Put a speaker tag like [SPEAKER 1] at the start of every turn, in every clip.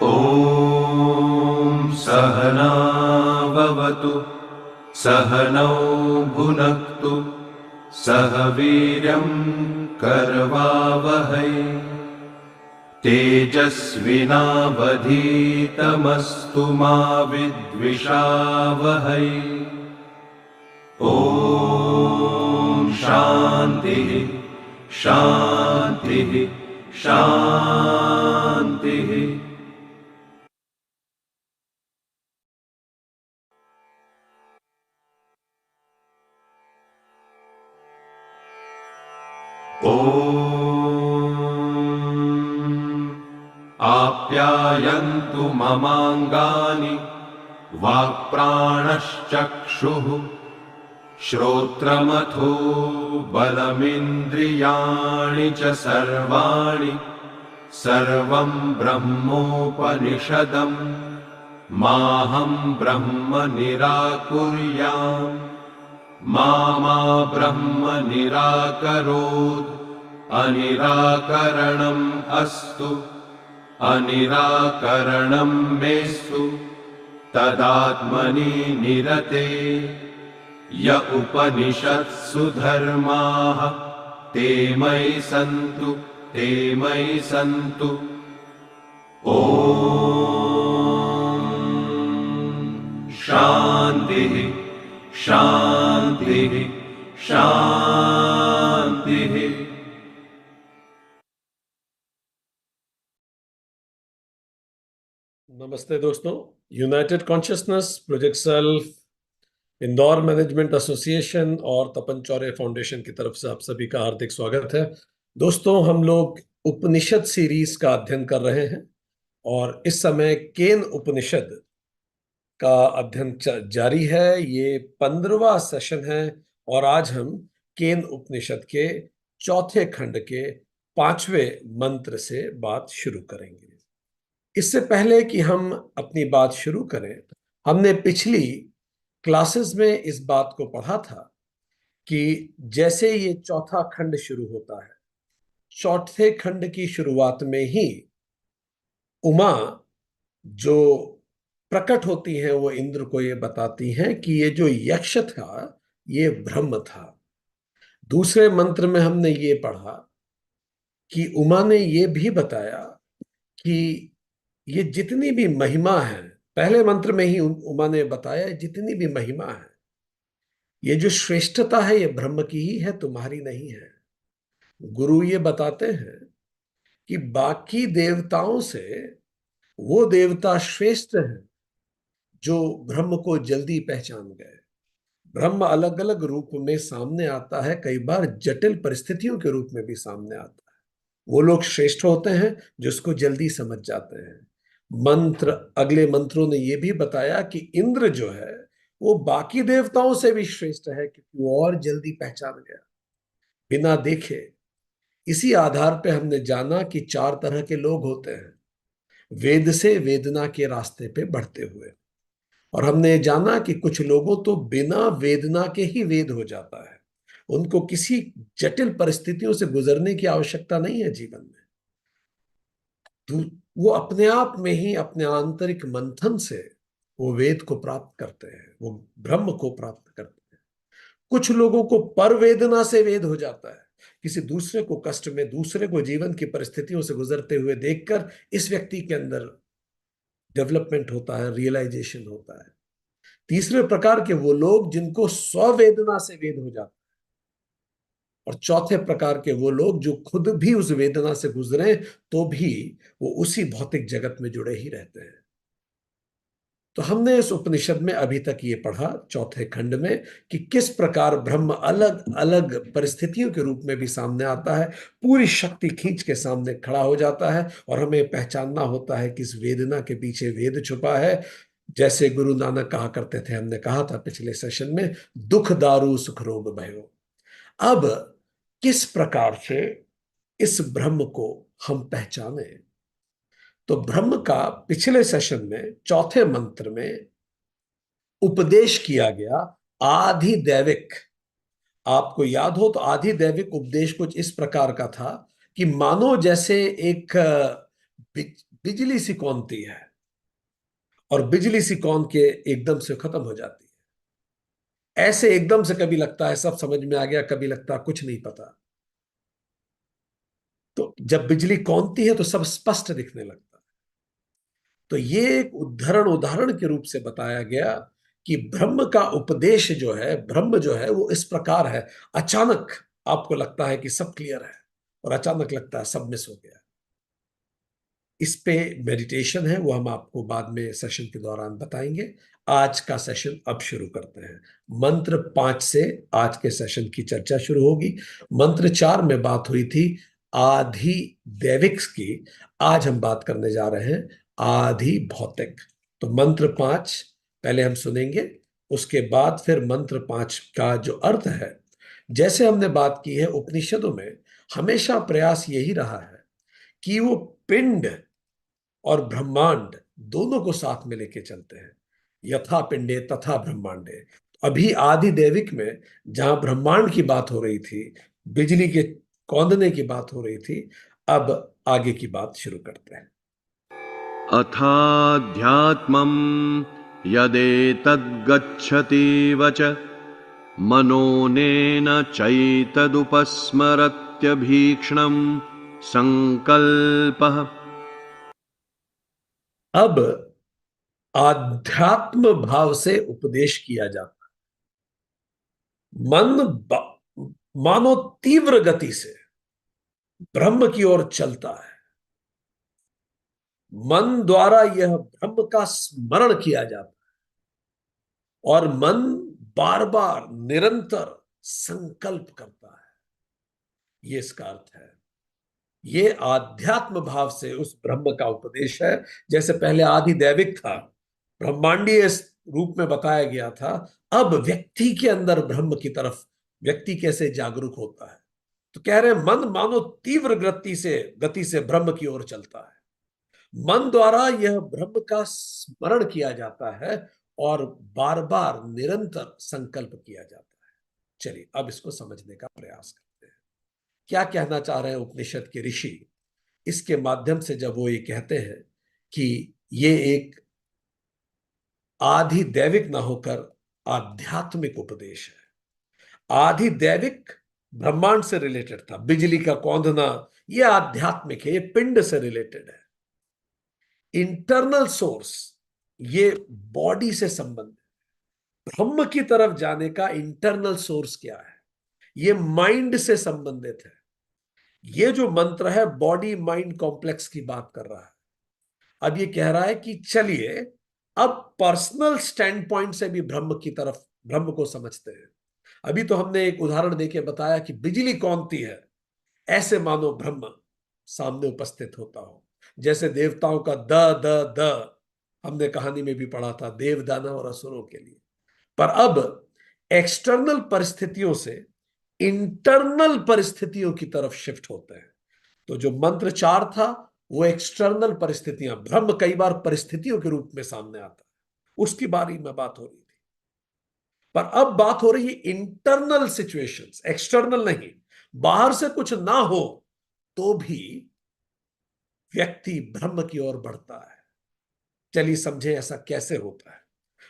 [SPEAKER 1] ॐ सहना भवतु सहनौ भुनक्तु सह वीर्यं करवावहै तेजस्विनावधीतमस्तु मा विद्विषावहै। ॐ शान्तिः शान्तिः शान्तिः। ॐ आप्यायन्तु ममाङ्गानि वाक्प्राणश्चक्षुः श्रोत्रमथो बलमिन्द्रियाणि च सर्वाणि सर्वं ब्रह्मोपनिषदं माहं ब्रह्म निराकुर्याम् मा ब्रह्म निराकरोत् अनिराकरणम् अस्तु अनिराकरणं मेस्तु तदात्मनि निरते। य उपनिषत्सु धर्माः ते मयि सन्तु ते मयि सन्तु। ॐ शान्तिः शान्तिः शान्तिः।
[SPEAKER 2] नमस्ते दोस्तों, United consciousness, project self, Indore management association और तपन चौरे फाउंडेशन की तरफ से आप सभी का हार्दिक स्वागत है। दोस्तों, हम लोग उपनिषद सीरीज का अध्ययन कर रहे हैं और इस समय केन उपनिषद का अध्ययन जारी है। ये 15वां सेशन है और आज हम केन उपनिषद के चौथे खंड के 5वें मंत्र से बात शुरू करेंगे। इससे पहले कि हम अपनी बात शुरू करें, हमने पिछली क्लासेस में इस बात को पढ़ा था कि जैसे ये चौथा खंड शुरू होता है, चौथे खंड की शुरुआत में ही उमा जो प्रकट होती हैं वो इंद्र को ये बताती हैं कि ये जो यक्ष था ये ब्रह्म था। दूसरे मंत्र में हमने ये पढ़ा कि उमा ने ये भी बताया कि ये जितनी भी महिमा है, पहले मंत्र में ही उमा ने बताया जितनी भी महिमा है, ये जो श्रेष्ठता है ये ब्रह्म की ही है, तुम्हारी नहीं है। गुरु ये बताते हैं कि बाकी देवताओं से वो देवता श्रेष्ठ है जो ब्रह्म को जल्दी पहचान गए। ब्रह्म अलग अलग रूप में सामने आता है, कई बार जटिल परिस्थितियों के रूप में भी सामने आता है। वो लोग श्रेष्ठ होते हैं जिसको जल्दी समझ जाते हैं। मंत्र, अगले मंत्रों ने ये भी बताया कि इंद्र जो है वो बाकी देवताओं से भी श्रेष्ठ है क्योंकि वो और जल्दी पहचान गया बिना देखे। इसी आधार पे हमने जाना कि 4 तरह के लोग होते हैं वेद से वेदना के रास्ते पे बढ़ते हुए, और हमने जाना कि कुछ लोगों तो बिना वेदना के ही वेद हो जाता है। उनको किसी जटिल परिस्थितियों से गुजरने की आवश्यकता नहीं है जीवन में, तो वो अपने आप में ही अपने आंतरिक मंथन से वो वेद को प्राप्त करते हैं, वो ब्रह्म को प्राप्त करते हैं। कुछ लोगों को पर वेदना से वेद हो जाता है, किसी दूसरे को कष्ट में, दूसरे को जीवन की परिस्थितियों से गुजरते हुए देखकर इस व्यक्ति के अंदर डेवलपमेंट होता है, रियलाइजेशन होता है। तीसरे प्रकार के वो लोग जिनको स्ववेदना से वेद हो जाता है, और चौथे प्रकार के वो लोग जो खुद भी उस वेदना से गुजरे तो भी वो उसी भौतिक जगत में जुड़े ही रहते हैं। तो हमने इस उपनिषद में अभी तक ये पढ़ा चौथे खंड में कि किस प्रकार ब्रह्म अलग अलग परिस्थितियों के रूप में भी सामने आता है, पूरी शक्ति खींच के सामने खड़ा हो जाता है और हमें पहचानना होता है कि इस वेदना के पीछे वेद छुपा है। जैसे गुरु नानक कहा करते थे, हमने कहा था पिछले सेशन में, दुख दारू सुख रोग भयो। अब किस प्रकार से इस ब्रह्म को हम पहचाने, तो ब्रह्म का पिछले सेशन में चौथे मंत्र में उपदेश किया गया आधिदैविक। आपको याद हो तो आधिदैविक उपदेश कुछ इस प्रकार का था कि मानो जैसे एक बिजली सी कौनती है और बिजली सी कौन के एकदम से खत्म हो जाती है। ऐसे एकदम से कभी लगता है सब समझ में आ गया, कभी लगता है कुछ नहीं पता। तो जब बिजली कौनती है तो सब स्पष्ट दिखने लगता है। तो ये एक उदाहरण के रूप से बताया गया कि ब्रह्म का उपदेश जो है, ब्रह्म जो है वो इस प्रकार है। अचानक आपको लगता है कि सब क्लियर है और अचानक लगता है सब मिस हो गया। इस पे मेडिटेशन है, वो हम आपको बाद में सेशन के दौरान बताएंगे। आज का सेशन अब शुरू करते हैं। मंत्र 5 से आज के सेशन की चर्चा शुरू होगी। मंत्र 4 में बात हुई थी आधि दैविक्स की। आज हम बात करने जा रहे हैं आधि भौतिक। तो मंत्र 5 पहले हम सुनेंगे, उसके बाद फिर मंत्र 5 का जो अर्थ है, जैसे हमने बात की है उपनिषदों में हमेशा प्रयास यही रहा है कि वो पिंड और ब्रह्मांड दोनों को साथ में लेके चलते हैं। यथा पिंडे तथा ब्रह्मांडे। अभी आदि दैविक में जहां ब्रह्मांड की बात हो रही थी, बिजली के कौंधने की बात हो रही थी, अब आगे की बात शुरू करते हैं।
[SPEAKER 1] अथाध्यात्मं यदेतद्गच्छतीव च मनोनेन चैतदुपस्मरत्यभीक्ष्णं संकल्पः।
[SPEAKER 2] अब आध्यात्म भाव से उपदेश किया जाता है। मानो तीव्र गति से ब्रह्म की ओर चलता है। मन द्वारा यह ब्रह्म का स्मरण किया जाता है और मन बार बार निरंतर संकल्प करता है। ये इसका अर्थ है। ये आध्यात्म भाव से उस ब्रह्म का उपदेश है। जैसे पहले आदि दैविक था, ब्रह्मांडीय रूप में बताया गया था, अब व्यक्ति के अंदर ब्रह्म की तरफ व्यक्ति कैसे जागरूक होता है। तो कह रहे हैं मन मानो तीव्र गति से ब्रह्म की ओर चलता है। मन द्वारा यह ब्रह्म का स्मरण किया जाता है और बार बार निरंतर संकल्प किया जाता है। चलिए अब इसको समझने का प्रयास करते हैं। क्या कहना चाह रहे हैं उपनिषद के ऋषि इसके माध्यम से, जब वो ये कहते हैं कि ये एक आधि दैविक ना होकर आध्यात्मिक उपदेश है। आधि दैविक ब्रह्मांड से रिलेटेड था, बिजली का कौंधना, ये आध्यात्मिक है, ये पिंड से रिलेटेड है। इंटरनल सोर्स ये बॉडी से संबंधित। ब्रह्म की तरफ जाने का इंटरनल सोर्स क्या है? ये माइंड से संबंधित है। ये जो मंत्र है बॉडी माइंड कॉम्प्लेक्स की बात कर रहा है। अब ये कह रहा है कि चलिए अब पर्सनल स्टैंड पॉइंट से भी ब्रह्म को समझते हैं। अभी तो हमने एक उदाहरण देके बताया कि बिजली कौनती है, ऐसे मानो ब्रह्म सामने उपस्थित होता हो। जैसे देवताओं का द द द हमने कहानी में भी पढ़ा था, देव दानव और असुरों के लिए। पर अब एक्सटर्नल परिस्थितियों से इंटरनल परिस्थितियों की तरफ शिफ्ट होते हैं। तो जो मंत्र 4 था वो एक्सटर्नल परिस्थितियां, ब्रह्म कई बार परिस्थितियों के रूप में सामने आता है, उसकी बारे में बात हो रही थी। पर अब बात हो रही है इंटरनल सिचुएशंस, एक्सटर्नल नहीं। बाहर से कुछ ना हो तो भी व्यक्ति ब्रह्म की ओर बढ़ता है। चलिए समझे ऐसा कैसे होता है।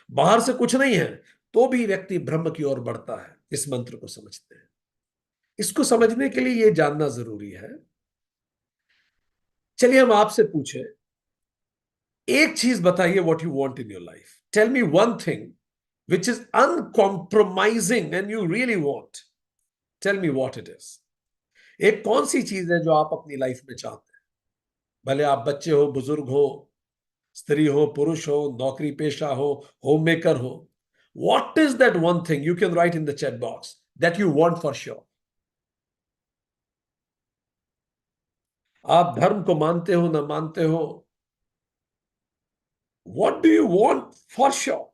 [SPEAKER 2] बाहर से कुछ नहीं है तो भी व्यक्ति ब्रह्म की ओर बढ़ता है। इस मंत्र को समझते हैं। इसको समझने के लिए यह जानना जरूरी है। चलिए हम आपसे पूछे, एक चीज बताइए, what you want in your life. Tell me one thing which is uncompromising and you really want. Tell me what it is. एक कौन सी चीज है जो आप अपनी लाइफ में चाहते हैं? भले आप बच्चे हो, बुजुर्ग हो, स्त्री हो, पुरुष हो, नौकरी पेशा हो, होम मेकर हो। What is that one thing you can write in the chat box that you want for sure? आप धर्म को मानते हो ना मानते हो, what do you want for sure?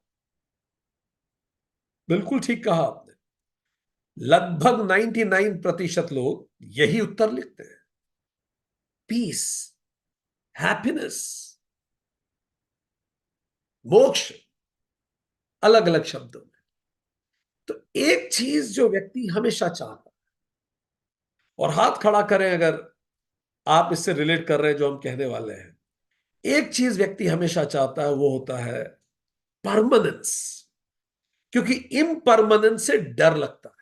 [SPEAKER 2] बिल्कुल ठीक कहा आपने। लगभग 99% लोग यही उत्तर लिखते हैं, पीस, हैप्पीनेस, मोक्ष, अलग अलग शब्दों में। तो एक चीज जो व्यक्ति हमेशा चाहता है, और हाथ खड़ा करें अगर आप इससे रिलेट कर रहे हैं जो हम कहने वाले हैं, एक चीज व्यक्ति हमेशा चाहता है, वो होता है परमानेंस, क्योंकि इम्परमानेंस से डर लगता है।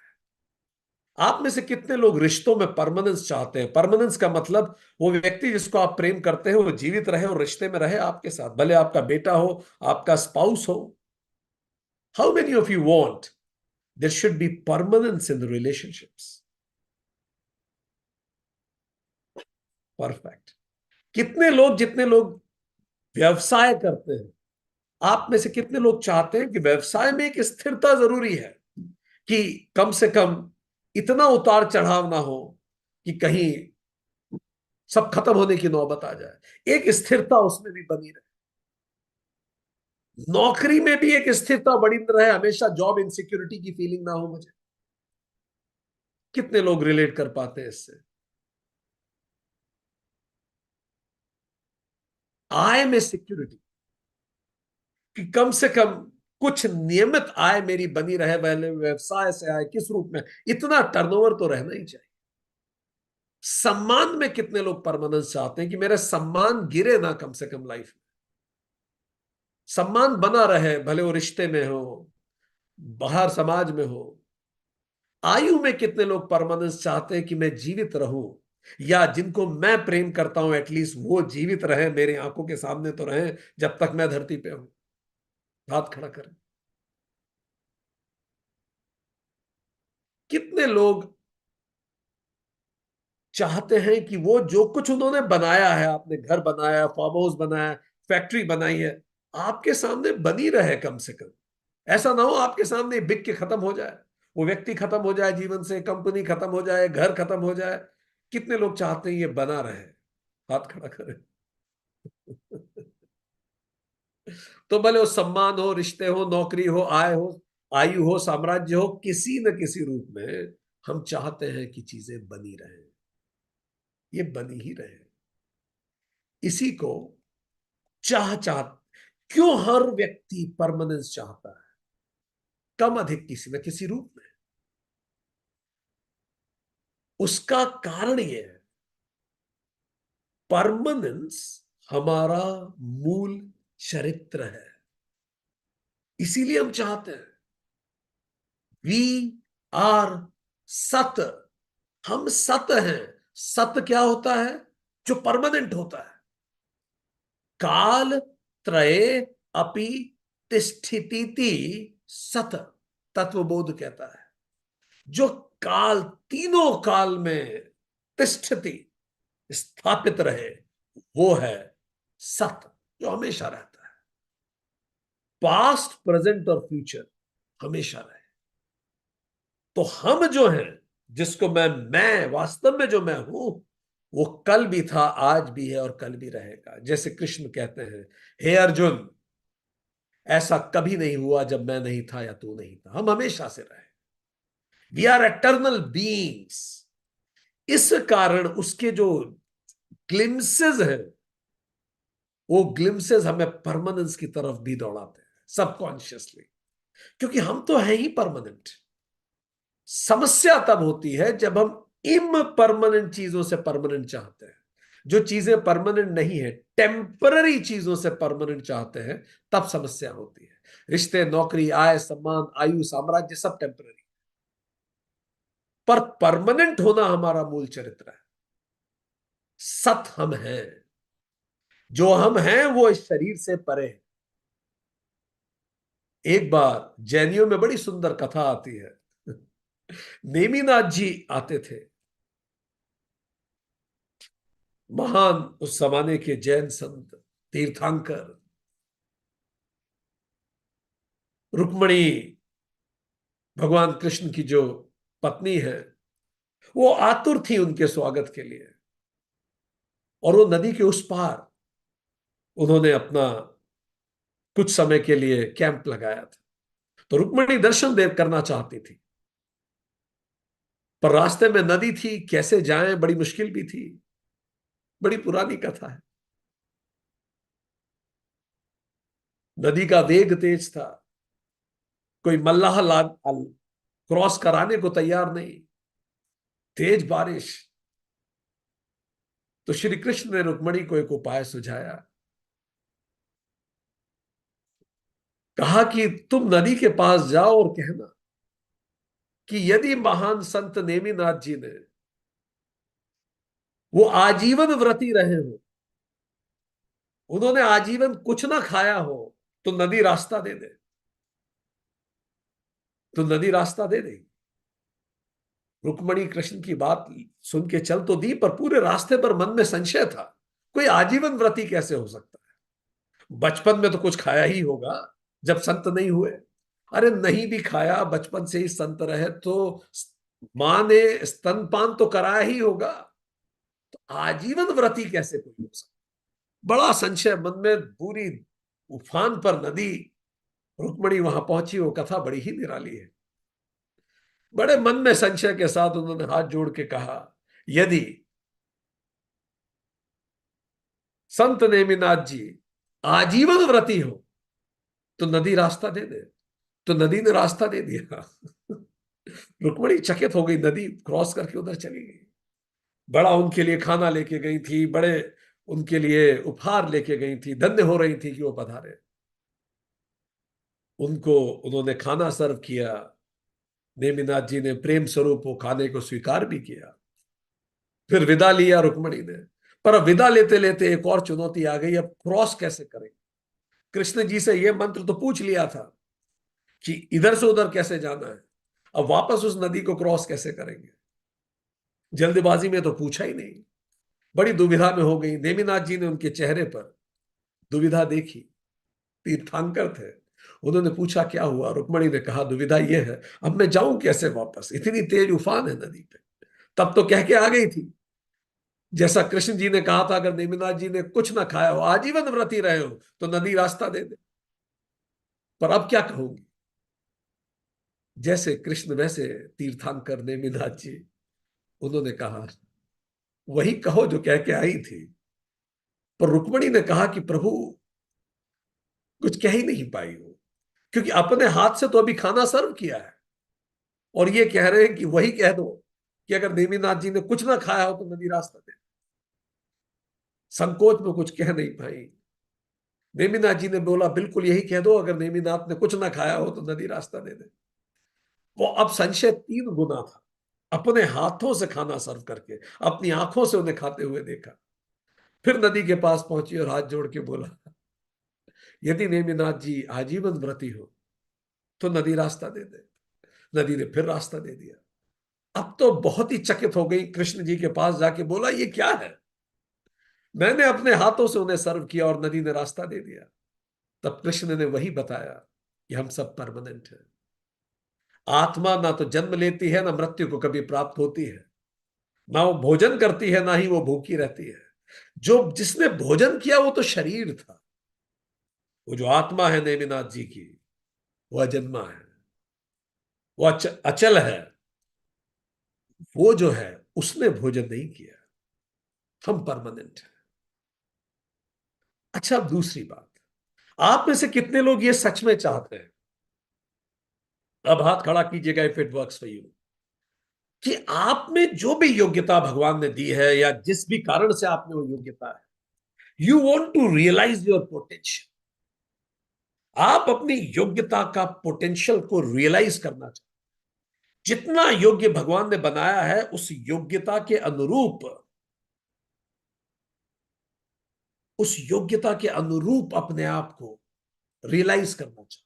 [SPEAKER 2] आप में से कितने लोग रिश्तों में परमानेंस चाहते हैं? परमानेंस का मतलब वो व्यक्ति जिसको आप प्रेम करते हैं वो जीवित रहे और रिश्ते में रहे आपके साथ, भले आपका बेटा हो, आपका स्पाउस हो। How many of you want there should be permanence in the relationships? Perfect. कितने लोग, जितने लोग व्यवसाय करते हैं, आप में से कितने लोग चाहते हैं कि व्यवसाय में एक स्थिरता जरूरी है, कि कम से कम इतना उतार चढ़ाव ना हो कि कहीं सब खत्म होने की नौबत आ जाए, एक स्थिरता उसमें भी बनी रहे। नौकरी में भी एक स्थिरता बनी रहे, हमेशा जॉब इनसिक्योरिटी की फीलिंग ना हो मुझे। कितने लोग रिलेट कर पाते हैं इससे? आय में सिक्योरिटी, कि कम से कम कुछ नियमित आय मेरी बनी रहे, पहले व्यवसाय से आए किस रूप में, इतना टर्नओवर तो रहना ही चाहिए। सम्मान में कितने लोग परमानेंस चाहते हैं कि मेरा सम्मान गिरे ना, कम से कम लाइफ में सम्मान बना रहे, भले वो रिश्ते में हो, बाहर समाज में हो। आयु में कितने लोग परमानेंस चाहते हैं कि मैं जीवित रहूं, या जिनको मैं प्रेम करता हूं एटलीस्ट वो जीवित रहे, मेरी आंखों के सामने तो रहे जब तक मैं धरती पे हूं। हाथ खड़ा करें। कितने लोग चाहते हैं कि वो जो कुछ उन्होंने बनाया है, आपने घर बनाया, फार्म हाउस बनाया, फैक्ट्री बनाई है, आपके सामने बनी रहे कम से कम। ऐसा ना हो आपके सामने बिक के खत्म हो जाए, वो व्यक्ति खत्म हो जाए जीवन से, कंपनी खत्म हो जाए, घर खत्म हो जाए। कितने लोग चाहते हैं ये बना रहे? हाथ खड़ा करें। तो भले वो सम्मान हो, रिश्ते हो, नौकरी हो, आय हो, आयु हो, साम्राज्य हो, किसी न किसी रूप में हम चाहते हैं कि चीजें बनी रहें, ये बनी ही रहे। इसी को चाह क्यों हर व्यक्ति परमानेंस चाहता है, कम अधिक किसी न किसी रूप में? उसका कारण यह है, परमानेंस हमारा मूल चरित्र है, इसीलिए हम चाहते हैं। वी आर सत, हम सत हैं। सत क्या होता है? जो परमानेंट होता है। काल त्रये अपि तिष्ठिति सत, तत्वबोध कहता है। जो काल, तीनों काल में तिष्ठति, स्थापित रहे, वो है सत, जो हमेशा रहता है। पास्ट, प्रेजेंट और फ्यूचर हमेशा रहे। तो हम जो हैं, जिसको मैं वास्तव में जो मैं हूं, वो कल भी था, आज भी है और कल भी रहेगा। जैसे कृष्ण कहते हैं, हे अर्जुन, ऐसा कभी नहीं हुआ जब मैं नहीं था या तू नहीं था, हम हमेशा से रहे। We are eternal beings. इस कारण उसके जो ग्लिम्सेस हैं, वो ग्लिम्सेस हमें परमानेंस की तरफ भी दौड़ाते हैं सबकॉन्शियसली, क्योंकि हम तो हैं ही परमानेंट। समस्या तब होती है जब हम इम्परमानेंट चीजों से परमानेंट चाहते हैं। जो चीजें परमानेंट नहीं है, टेम्पररी चीजों से परमानेंट चाहते हैं, तब समस्या होती है। रिश्ते, नौकरी, आय, सम्मान, आयु, साम्राज्य सब टेम्पररी, पर परमानेंट होना हमारा मूल चरित्र है। सत हम हैं, जो हम हैं वो इस शरीर से परे है। एक बार जैनियों में बड़ी सुंदर कथा आती है। नेमिनाथ जी आते थे, महान उस जमाने के जैन संत, तीर्थंकर। रुक्मणी, भगवान कृष्ण की जो पत्नी है, वो आतुर थी उनके स्वागत के लिए, और वो नदी के उस पार उन्होंने अपना कुछ समय के लिए कैंप लगाया था। तो रुक्मणी दर्शन देव करना चाहती थी, पर रास्ते में नदी थी, कैसे जाएं, बड़ी मुश्किल भी थी। बड़ी पुरानी कथा है। नदी का वेग तेज था, कोई मल्लाह क्रॉस कराने को तैयार नहीं, तेज बारिश। तो श्री कृष्ण ने रुक्मणी को एक उपाय सुझाया कहा कि तुम नदी के पास जाओ और कहना कि यदि महान संत नेमिनाथ जी ने वो आजीवन व्रती रहे हो, उन्होंने आजीवन कुछ ना खाया हो, तो नदी रास्ता दे दे। तो नदी रास्ता दे देगी। रुक्मणी कृष्ण की बात सुन के चल तो दी, पर पूरे रास्ते पर मन में संशय था, कोई आजीवन व्रती कैसे हो सकता है? बचपन में तो कुछ खाया ही होगा जब संत नहीं हुए। अरे नहीं भी खाया, बचपन से ही संत रहे तो मां ने स्तनपान तो कराया ही होगा, तो आजीवन व्रती कैसे कोई हो सकता? बड़ा संशय मन में, पूरी उफान पर नदी। रुक्मणी वहां पहुंची, वो कथा बड़ी ही निराली है। बड़े मन में संशय के साथ उन्होंने हाथ जोड़ के कहा, यदि संत नेमिनाथ जी आजीवन व्रती हो तो नदी रास्ता दे दे। तो नदी ने रास्ता दे दिया। रुक्मणी चकित हो गई, नदी क्रॉस करके उधर चली गई। बड़ा उनके लिए खाना लेके गई थी, बड़े उनके लिए उपहार लेके गई थी, धन्य हो रही थी कि वो पधारे। उनको उन्होंने खाना सर्व किया। नेमिनाथ जी ने प्रेम स्वरूप वो खाने को स्वीकार भी किया। फिर विदा लिया रुक्मणी ने। पर अब विदा लेते लेते एक और चुनौती आ गई, अब क्रॉस कैसे करें? कृष्ण जी से यह मंत्र तो पूछ लिया था कि इधर से उधर कैसे जाना है, अब वापस उस नदी को क्रॉस कैसे करेंगे? जल्दबाजी में तो पूछा ही नहीं। बड़ी दुविधा में हो गई। नेमिनाथ जी ने उनके चेहरे पर दुविधा देखी। तीर्थंकर थे। उन्होंने पूछा क्या हुआ? रुक्मणी ने कहा दुविधा यह है, अब मैं जाऊं कैसे वापस, इतनी तेज उफान है नदी पे। तब तो कह के आ गई थी, जैसा कृष्ण जी ने कहा था, अगर नेमिनाथ जी ने कुछ ना खाया हो, आजीवन व्रती रहे हो, तो नदी रास्ता दे दे। पर अब क्या कहूंगी? जैसे कृष्ण वैसे तीर्थंकर नेमिनाथ जी। उन्होंने कहा वही कहो जो कह के आई थी। पर रुक्मणी ने कहा कि प्रभु, कुछ कह ही नहीं पाई हो, क्योंकि अपने हाथ से तो अभी खाना सर्व किया है, और ये कह रहे हैं कि वही कह दो कि अगर नेमिनाथ जी ने कुछ ना खाया हो तो नदी रास्ता दे। संकोच में कुछ कह नहीं पाई। नेमिनाथ जी ने बोला बिल्कुल यही कह दो, अगर नेमिनाथ ने कुछ ना खाया हो तो नदी रास्ता दे दे। वो अब संशय तीन गुना था। अपने हाथों से खाना सर्व करके, अपनी आंखों से उन्हें खाते हुए देखा। फिर नदी के पास पहुंची और हाथ जोड़ के बोला, यदि नेमिनाथ जी आजीवन व्रती हो तो नदी रास्ता दे दे। नदी ने फिर रास्ता दे दिया। अब तो बहुत ही चकित हो गई, कृष्ण जी के पास जाके बोला ये क्या है? मैंने अपने हाथों से उन्हें सर्व किया और नदी ने रास्ता दे दिया। तब कृष्ण ने वही बताया कि हम सब परमानेंट हैं। आत्मा ना तो जन्म लेती है, ना मृत्यु को कभी प्राप्त होती है। ना वो भोजन करती है, ना ही वो भूखी रहती है। जो जिसने भोजन किया वो तो शरीर था। वो जो आत्मा है नेमिनाथ जी की, वो अजन्मा है, वो अचल है। वो जो है उसने भोजन नहीं किया। हम परमानेंट है। अच्छा, अब दूसरी बात, आप में से कितने लोग ये सच में चाहते हैं? अब हाथ खड़ा कीजिएगा if it works for you, कि आप में जो भी योग्यता भगवान ने दी है, या जिस भी कारण से आप में वो योग्यता है, you want to realise your potential. आप अपनी योग्यता का पोटेंशियल को रियलाइज करना चाहते। जितना योग्य भगवान ने बनाया है, उस योग्यता के अनुरूप, उस योग्यता के अनुरूप अपने आप को रियलाइज करना चाहते।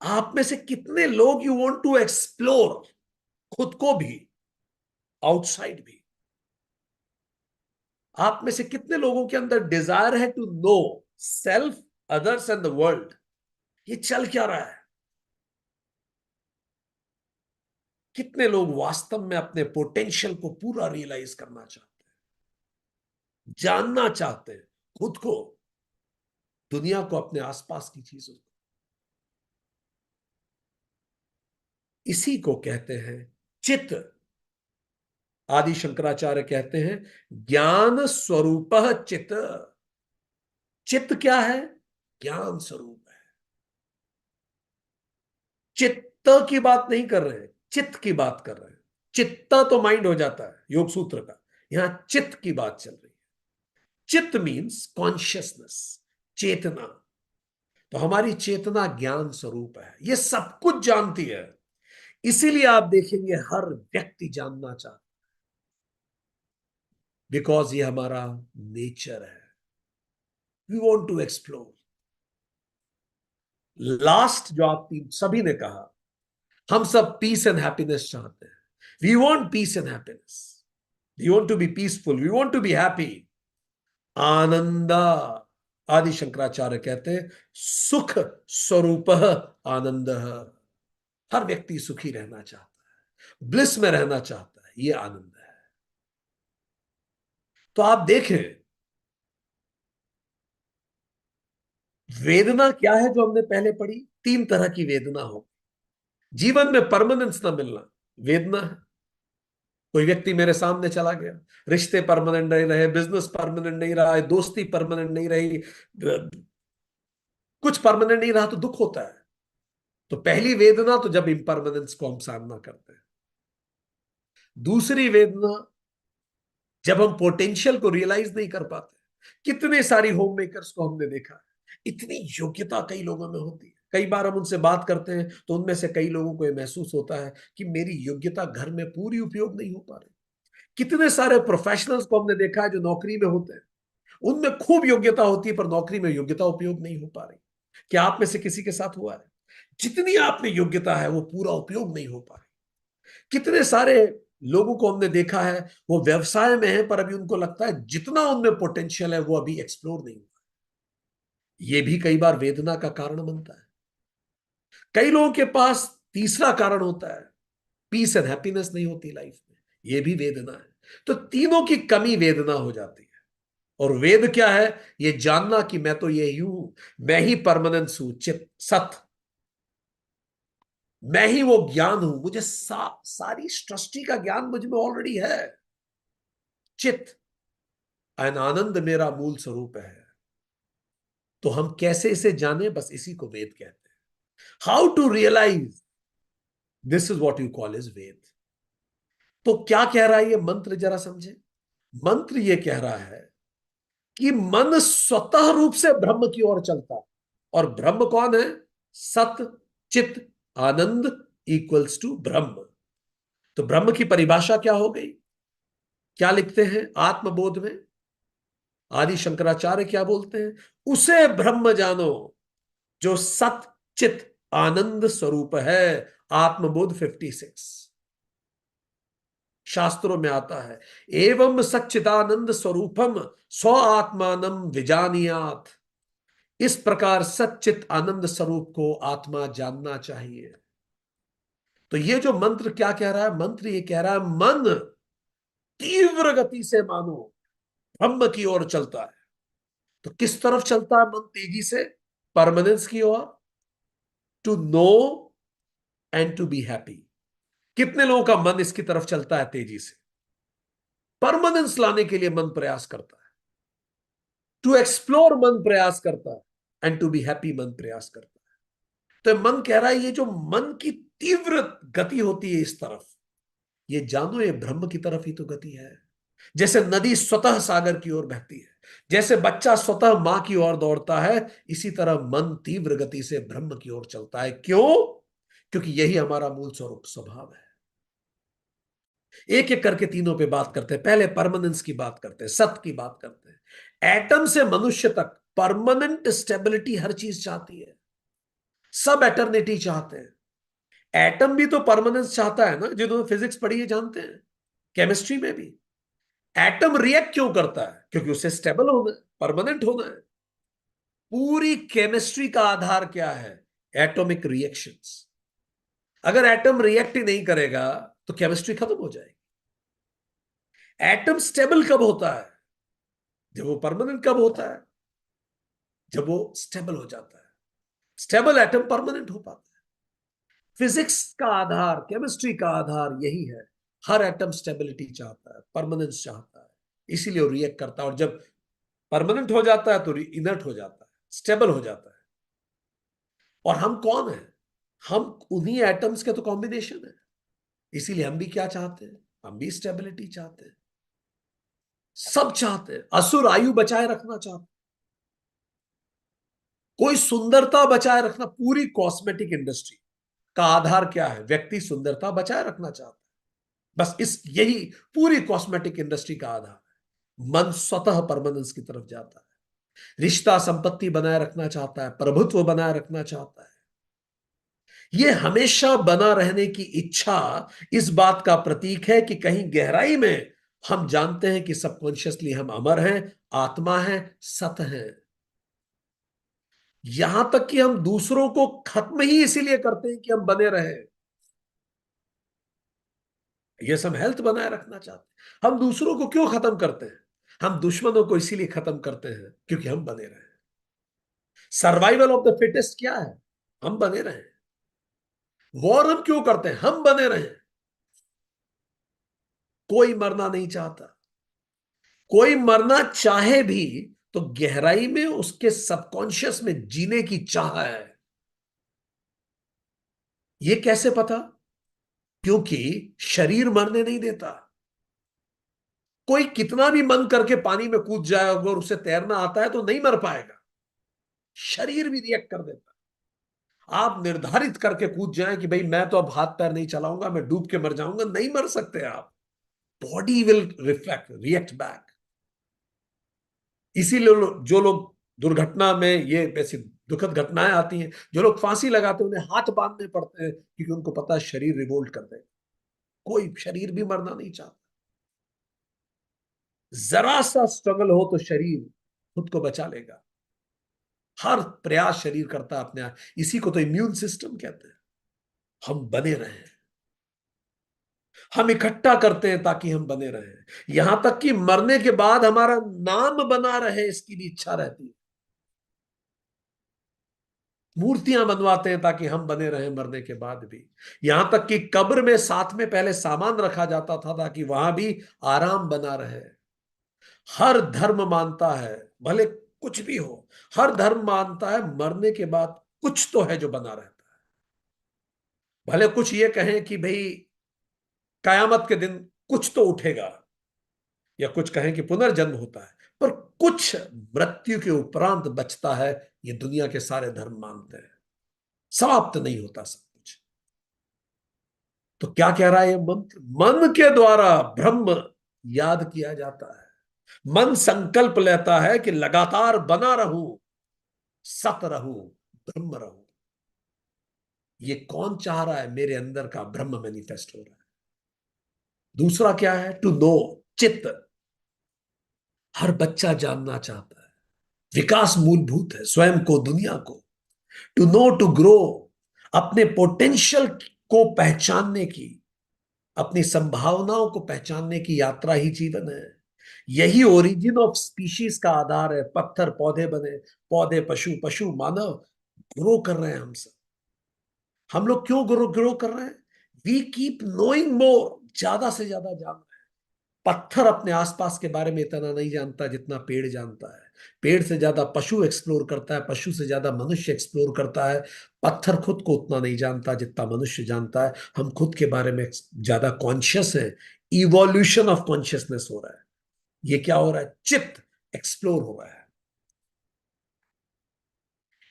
[SPEAKER 2] आप में से कितने लोग यू वांट टू एक्सप्लोर खुद को भी, आउटसाइड भी? आप में से कितने लोगों के अंदर डिजायर है to know self, others and the world? ये चल क्या रहा है? कितने लोग वास्तव में अपने पोटेंशियल को पूरा रियलाइज करना चाहते हैं, जानना चाहते हैं खुद को, दुनिया को, अपने आसपास की चीजों को? इसी को कहते हैं चित्त। आदि शंकराचार्य कहते हैं ज्ञान स्वरूप चित्त। चित्त क्या है? ज्ञान स्वरूप है। चित्त की बात नहीं कर रहे हैं, चित्त की बात कर रहे हैं। चित्त तो माइंड हो जाता है योग सूत्र का, यहां चित्त की बात चल रही है। चित्त मीन्स कॉन्शियसनेस, चेतना। तो हमारी चेतना ज्ञान स्वरूप है, ये सब कुछ जानती है। इसीलिए आप देखेंगे हर व्यक्ति जानना चाहता है, बिकॉज ये हमारा नेचर है। We want to explore. Last जो आप सभी ने कहा, हम सब पीस एंड हैप्पीनेस चाहते हैं। We want peace and happiness. We want to be peaceful, we want to be happy. आनंद, आदि शंकराचार्य कहते हैं, सुख स्वरूप आनंद। हर व्यक्ति सुखी रहना चाहता है, ब्लिस में रहना चाहता है, यह आनंद है। तो आप देखें वेदना क्या है जो हमने पहले पढ़ी। तीन तरह की वेदना हो, जीवन में परमानेंस ना मिलना वेदना है। कोई व्यक्ति मेरे सामने चला गया, रिश्ते परमानेंट नहीं रहे, बिजनेस परमानेंट नहीं रहा, दोस्ती परमानेंट नहीं रही, कुछ परमानेंट नहीं रहा, तो दुख होता है। तो पहली वेदना तो जब इम्परमानेंस को हम सामना करते हैं। दूसरी वेदना जब हम पोटेंशियल को रियलाइज नहीं कर पाते। कितने सारी होम मेकर्स को हमने देखा है, इतनी योग्यता कई लोगों में होती है। कई बार हम उनसे बात करते हैं तो उनमें से कई लोगों को यह महसूस होता है कि मेरी योग्यता घर में पूरी उपयोग नहीं हो पा रही। कितने सारे प्रोफेशनल्स को हमने देखा है जो नौकरी में होते हैं, उनमें खूब योग्यता होती है पर नौकरी में योग्यता उपयोग नहीं हो पा रही। क्या आप में से किसी के साथ हुआ है? जितनी आप में योग्यता है वो पूरा उपयोग नहीं हो पा रही। कितने सारे लोगों को हमने देखा है, वो व्यवसाय में है पर अभी उनको लगता है जितना उनमें पोटेंशियल है वो अभी एक्सप्लोर नहीं हुआ। ये भी कई बार वेदना का कारण बनता है। कई लोगों के पास तीसरा कारण होता है, पीस एंड हैप्पीनेस नहीं होती लाइफ में, ये भी वेदना है। तो तीनों की कमी वेदना हो जाती है। और वेद क्या है? ये जानना कि मैं तो ये हूं, मैं ही परमानेंस हूं, चित सत, मैं ही वो ज्ञान हूं, मुझे सारी सृष्टि का ज्ञान मुझ में ऑलरेडी है। चित एंड आनंद मेरा मूल स्वरूप है। तो हम कैसे इसे जाने? बस इसी को वेद कहते हैं। How to realize this is what you call is Veda. तो क्या कह रहा है ये मंत्र, जरा समझे। मंत्र ये कह रहा है कि मन स्वतः रूप से ब्रह्म की ओर चलता है। और ब्रह्म कौन है? सत चित आनंद इक्वल्स टू ब्रह्म। तो ब्रह्म की परिभाषा क्या हो गई? क्या लिखते हैं आत्मबोध में? आदि शंकराचार्य क्या बोलते हैं? उसे ब्रह्म जानो जो सत चित आनंद स्वरूप है। आत्मबोध 56 शास्त्रों में आता है। एवं सच्चिदानंद स्वरूपम स्व आत्मानम विजानियात। इस प्रकार सच्चित आनंद स्वरूप को आत्मा जानना चाहिए। तो ये जो मंत्र क्या कह रहा है? मंत्र ये कह रहा है मन तीव्र गति से मानो ब्रह्म की ओर चलता है। तो किस तरफ चलता है मन तेजी से? परमानेंस की ओर, to know and to be happy. कितने लोगों का मन इसकी तरफ चलता है तेजी से? परमानेंस लाने के लिए मन प्रयास करता है, टू एक्सप्लोर मन प्रयास करता है, एंड टू बी हैप्पी मन प्रयास करता है। तो मन कह रहा है ये जो मन की तीव्र गति होती है इस तरफ, ये जानो ये ब्रह्म की तरफ ही तो गति है। जैसे नदी स्वतः सागर की ओर बहती है, जैसे बच्चा स्वतः मां की ओर दौड़ता है, इसी तरह मन तीव्र गति से ब्रह्म की ओर चलता है। क्यों? क्योंकि यही हमारा मूल स्वरूप स्वभाव है। एक एक करके तीनों पे बात करते हैं। पहले परमानेंस की बात करते हैं, सत्य की बात करते हैं। एटम से मनुष्य तक परमानेंट स्टेबिलिटी हर चीज चाहती है, सब एटर्निटी चाहते हैं। एटम भी तो परमानेंस चाहता है ना, जिन्होंने फिजिक्स पढ़ी है जानते हैं। केमिस्ट्री में भी एटम रिएक्ट क्यों करता है? क्योंकि उसे स्टेबल होना है, परमानेंट होना है। पूरी केमिस्ट्री का आधार क्या है? Atomic reactions. अगर एटम रिएक्ट ही नहीं करेगा तो केमिस्ट्री खत्म हो जाएगी। एटम स्टेबल कब होता है? जब वो परमानेंट कब होता है? जब वो स्टेबल हो जाता है। स्टेबल एटम परमानेंट हो पाता है। फिजिक्स का आधार, केमिस्ट्री का आधार यही है। हर एटम स्टेबिलिटी चाहता है, परमानेंस चाहता है, इसीलिए वो रिएक्ट करता है। और जब परमानेंट हो जाता है तो इनर्ट हो जाता है, स्टेबल हो जाता है। और हम कौन है? हम उन्हीं एटम्स के तो कॉम्बिनेशन है। इसीलिए हम भी क्या चाहते हैं? हम भी स्टेबिलिटी चाहते हैं। सब चाहते हैं, असुर आयु बचाए रखना चाहते हैं। कोई सुंदरता बचाए रखना, पूरी कॉस्मेटिक इंडस्ट्री का आधार क्या है? व्यक्ति सुंदरता बचाए रखना चाहता है, बस इस यही पूरी कॉस्मेटिक इंडस्ट्री का आधार है। मन स्वतः परमानेंस की तरफ जाता है, रिश्ता संपत्ति बनाए रखना चाहता है, प्रभुत्व बनाए रखना चाहता है। ये हमेशा बना रहने की इच्छा इस बात का प्रतीक है कि कहीं गहराई में हम जानते हैं कि सबकॉन्शियसली हम अमर हैं, आत्मा है, सत है। यहां तक कि हम दूसरों को खत्म ही इसीलिए करते हैं कि हम बने रहे। ये सब हेल्थ बनाए रखना चाहते हैं। हम दूसरों को क्यों खत्म करते हैं? हम दुश्मनों को इसीलिए खत्म करते हैं क्योंकि हम बने रहे। सर्वाइवल ऑफ द फिटेस्ट क्या है? हम बने रहे। वॉर हम क्यों करते हैं? हम बने रहे। कोई मरना नहीं चाहता। कोई मरना चाहे भी तो गहराई में उसके सबकॉन्शियस में जीने की चाह है। यह कैसे पता? क्योंकि शरीर मरने नहीं देता। कोई कितना भी मन करके पानी में कूद जाए, अगर उसे तैरना आता है तो नहीं मर पाएगा। शरीर भी रिएक्ट कर देता है। आप निर्धारित करके कूद जाएं कि भाई मैं तो अब हाथ पैर नहीं चलाऊंगा, मैं डूब के मर जाऊंगा, नहीं मर सकते आप। Body will reflect, react back. इसीलिए जो लोग दुर्घटना में, ये ऐसी दुखद घटनाएं आती हैं, जो लोग फांसी लगाते हैं उन्हें हाथ बांधने पड़ते हैं क्योंकि उनको पता है शरीर रिवोल्ट कर देगा। कोई शरीर भी मरना नहीं चाहता। जरा सा स्ट्रगल हो तो शरीर खुद को बचा लेगा। हर प्रयास शरीर करता है अपने आप। इसी को तो इम्यून सिस्टम कहते हैं। हम बने रहें, हम इकट्ठा करते हैं ताकि हम बने रहें। यहां तक कि मरने के बाद हमारा नाम बना रहे इसकी भी इच्छा रहती है। मूर्तियां बनवाते हैं ताकि हम बने रहें मरने के बाद भी। यहां तक कि कब्र में साथ में पहले सामान रखा जाता था ताकि वहां भी आराम बना रहे। हर धर्म मानता है, भले कुछ भी हो, हर धर्म मानता है मरने के बाद कुछ तो है जो बना रहता है। भले कुछ ये कहें कि भाई कयामत के दिन कुछ तो उठेगा, या कुछ कहें कि पुनर्जन्म होता है, पर कुछ मृत्यु के उपरांत बचता है। ये दुनिया के सारे धर्म मानते हैं। समाप्त नहीं होता सब कुछ। तो क्या कह रहा है ये मंत्र? मन के द्वारा ब्रह्म याद किया जाता है। मन संकल्प लेता है कि लगातार बना रहूं, सत रहूं, ब्रह्म रहूं। ये कौन चाह रहा है? मेरे अंदर का ब्रह्म मैनिफेस्ट हो रहा है। दूसरा क्या है? टू नो, चित्त। हर बच्चा जानना चाहता है। विकास मूलभूत है स्वयं को, दुनिया को। टू नो, टू ग्रो, अपने पोटेंशियल को पहचानने की, अपनी संभावनाओं को पहचानने की यात्रा ही जीवन है। यही ओरिजिन ऑफ स्पीशीज का आधार है। पत्थर पौधे बने, पौधे पशु, पशु मानव। ग्रो कर रहे हैं हम सब। हम लोग क्यों ग्रो ग्रो कर रहे हैं? वी कीप नोइंग मोर, ज्यादा से ज्यादा जान रहे हैं। पत्थर अपने आसपास के बारे में इतना नहीं जानता जितना पेड़ जानता है। पेड़ से ज्यादा पशु एक्सप्लोर करता है, पशु से ज्यादा मनुष्य एक्सप्लोर करता है। पत्थर खुद को उतना नहीं जानता जितना मनुष्य जानता है। हम खुद के बारे में ज्यादा कॉन्शियस है। इवोल्यूशन ऑफ कॉन्शियसनेस हो रहा है। ये क्या हो रहा है? चित्त एक्सप्लोर हो रहा है।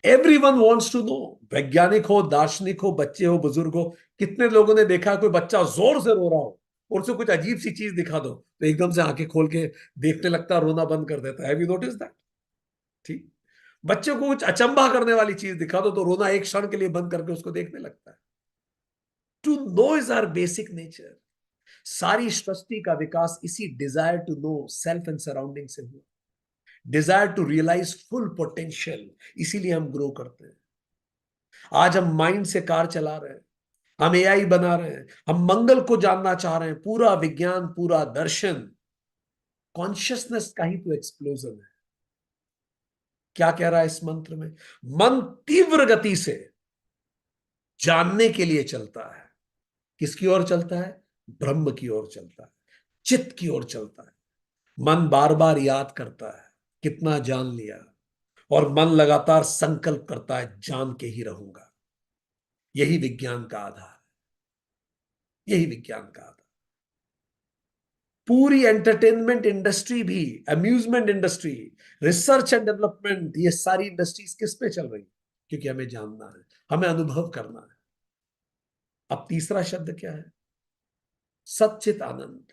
[SPEAKER 2] Everyone wants to know. वैज्ञानिक हो, दार्शनिक हो, बच्चे हो, बुजुर्ग हो। कितने लोगों ने देखा कोई बच्चा जोर से रो रहा हो और उसे कुछ अजीब सी चीज दिखा दो तो एकदम से आंखें खोल के देखने लगता है, रोना बंद कर देता है। Have you notice that? ठीक। बच्चे को कुछ अचंभा करने वाली चीज दिखा दो तो रोना एक क्षण के लिए बंद करके उसको देखने लगता है। To know is our basic nature. सारी सृष्टि का विकास इसी desire to know self and surrounding से हुआ। Desire to realise full potential. इसीलिए हम ग्रो करते हैं। आज हम माइंड से कार चला रहे हैं, हम एआई बना रहे हैं, हम मंगल को जानना चाह रहे हैं। पूरा विज्ञान, पूरा दर्शन कॉन्शियसनेस का ही तो एक्सप्लोजन है। क्या कह रहा है इस मंत्र में? मन तीव्र गति से जानने के लिए चलता है। किसकी ओर चलता है? ब्रह्म की ओर चलता है, चित्त की ओर चलता है। मन बार बार याद करता है कितना जान लिया, और मन लगातार संकल्प करता है जान के ही रहूंगा। यही विज्ञान का आधार है। यही विज्ञान का आधार। पूरी एंटरटेनमेंट इंडस्ट्री भी, amusement industry, research and development, ये सारी इंडस्ट्रीज किस पे चल रही है? क्योंकि हमें जानना है, हमें अनुभव करना है। अब तीसरा शब्द क्या है? सच्चित आनंद।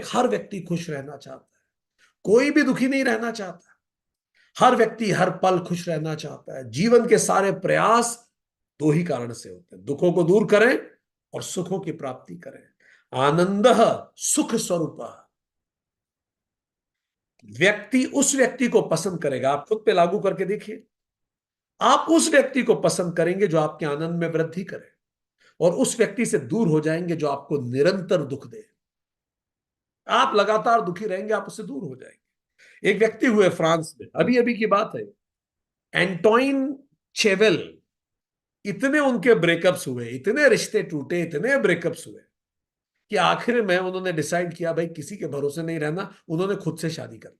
[SPEAKER 2] हर व्यक्ति खुश रहना चाहता है, कोई भी दुखी नहीं रहना चाहता। हर व्यक्ति हर पल खुश रहना चाहता है। जीवन के सारे प्रयास दो ही कारण से होते हैं: दुखों को दूर करें और सुखों की प्राप्ति करें। आनंद सुख स्वरूप। व्यक्ति उस व्यक्ति को पसंद करेगा, आप खुद पे लागू करके देखिए। आप उस व्यक्ति को पसंद करेंगे जो आपके आनंद में वृद्धि करे, और उस व्यक्ति से दूर हो जाएंगे जो आपको निरंतर दुख दे। आप लगातार दुखी रहेंगे, आप उससे दूर हो जाएंगे। एक व्यक्ति हुए फ्रांस में, अभी अभी की बात है, एंटोइन चेवेल। इतने उनके ब्रेकअप्स हुए, इतने रिश्ते टूटे, इतने ब्रेकअप्स हुए कि आखिर में उन्होंने डिसाइड किया भाई किसी के भरोसे नहीं रहना। उन्होंने खुद से शादी कर ली।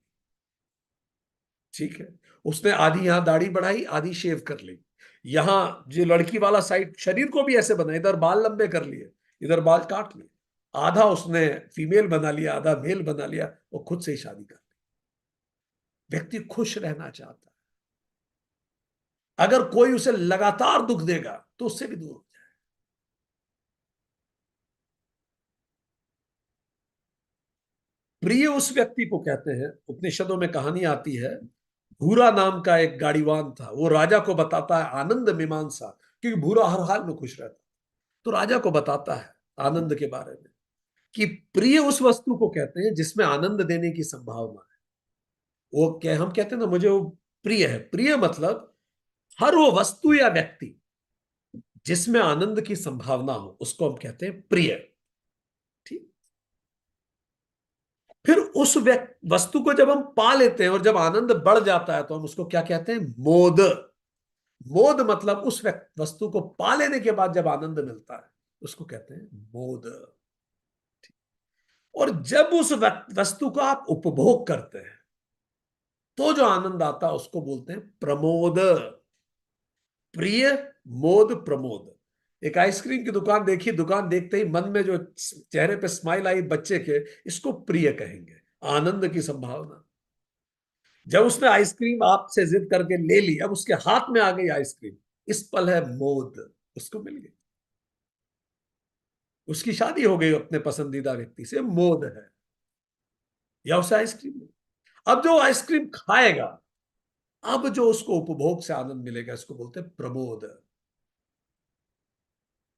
[SPEAKER 2] ठीक है, उसने आधी यहां दाढ़ी बढ़ाई, आधी शेव कर ली। यहां जो लड़की वाला साइड शरीर को भी ऐसे बना, इधर बाल लंबे कर लिए, इधर बाल काट लिए। आधा उसने फीमेल बना लिया, आधा मेल बना लिया। वो खुद से ही शादी कर ली। व्यक्ति खुश रहना चाहता है। अगर कोई उसे लगातार दुख देगा तो उससे भी दूर हो जाए। प्रिय उस व्यक्ति को कहते हैं, उपनिषदों में कहानी आती है, भूरा नाम का एक गाड़ीवान था। वो राजा को बताता है आनंद मीमांसा, क्योंकि भूरा हर हाल में खुश रहता। तो राजा को बताता है आनंद के बारे में कि प्रिय उस वस्तु को कहते हैं जिसमें आनंद देने की संभावना है। वो क्या हम कहते हैं ना, मुझे वो प्रिय है। प्रिय मतलब हर वो वस्तु या व्यक्ति जिसमें आनंद की संभावना हो, उसको हम कहते हैं प्रिय। ठीक। फिर उस वस्तु को जब हम पा लेते हैं और जब आनंद बढ़ जाता है तो हम उसको क्या कहते हैं? मोद। मोद मतलब उस वस्तु को पा लेने के बाद जब आनंद मिलता है उसको कहते हैं मोद। और जब उस वस्तु को आप उपभोग करते हैं तो जो आनंद आता है उसको बोलते हैं प्रमोद। प्रिय, मोद, प्रमोद। एक आइसक्रीम की दुकान देखी, दुकान देखते ही मन में जो चेहरे पे स्माइल आई बच्चे के, इसको प्रिय कहेंगे, आनंद की संभावना। जब उसने आइसक्रीम आपसे जिद करके ले ली, अब उसके हाथ में आ गई आइसक्रीम, इस पल है मोद, उसको मिल गई, उसकी शादी हो गई अपने पसंदीदा व्यक्ति से, मोद है। या उसे आइसक्रीम मिली। अब जो आइसक्रीम खाएगा, अब जो उसको उपभोग से आनंद मिलेगा, इसको बोलते हैं प्रमोद।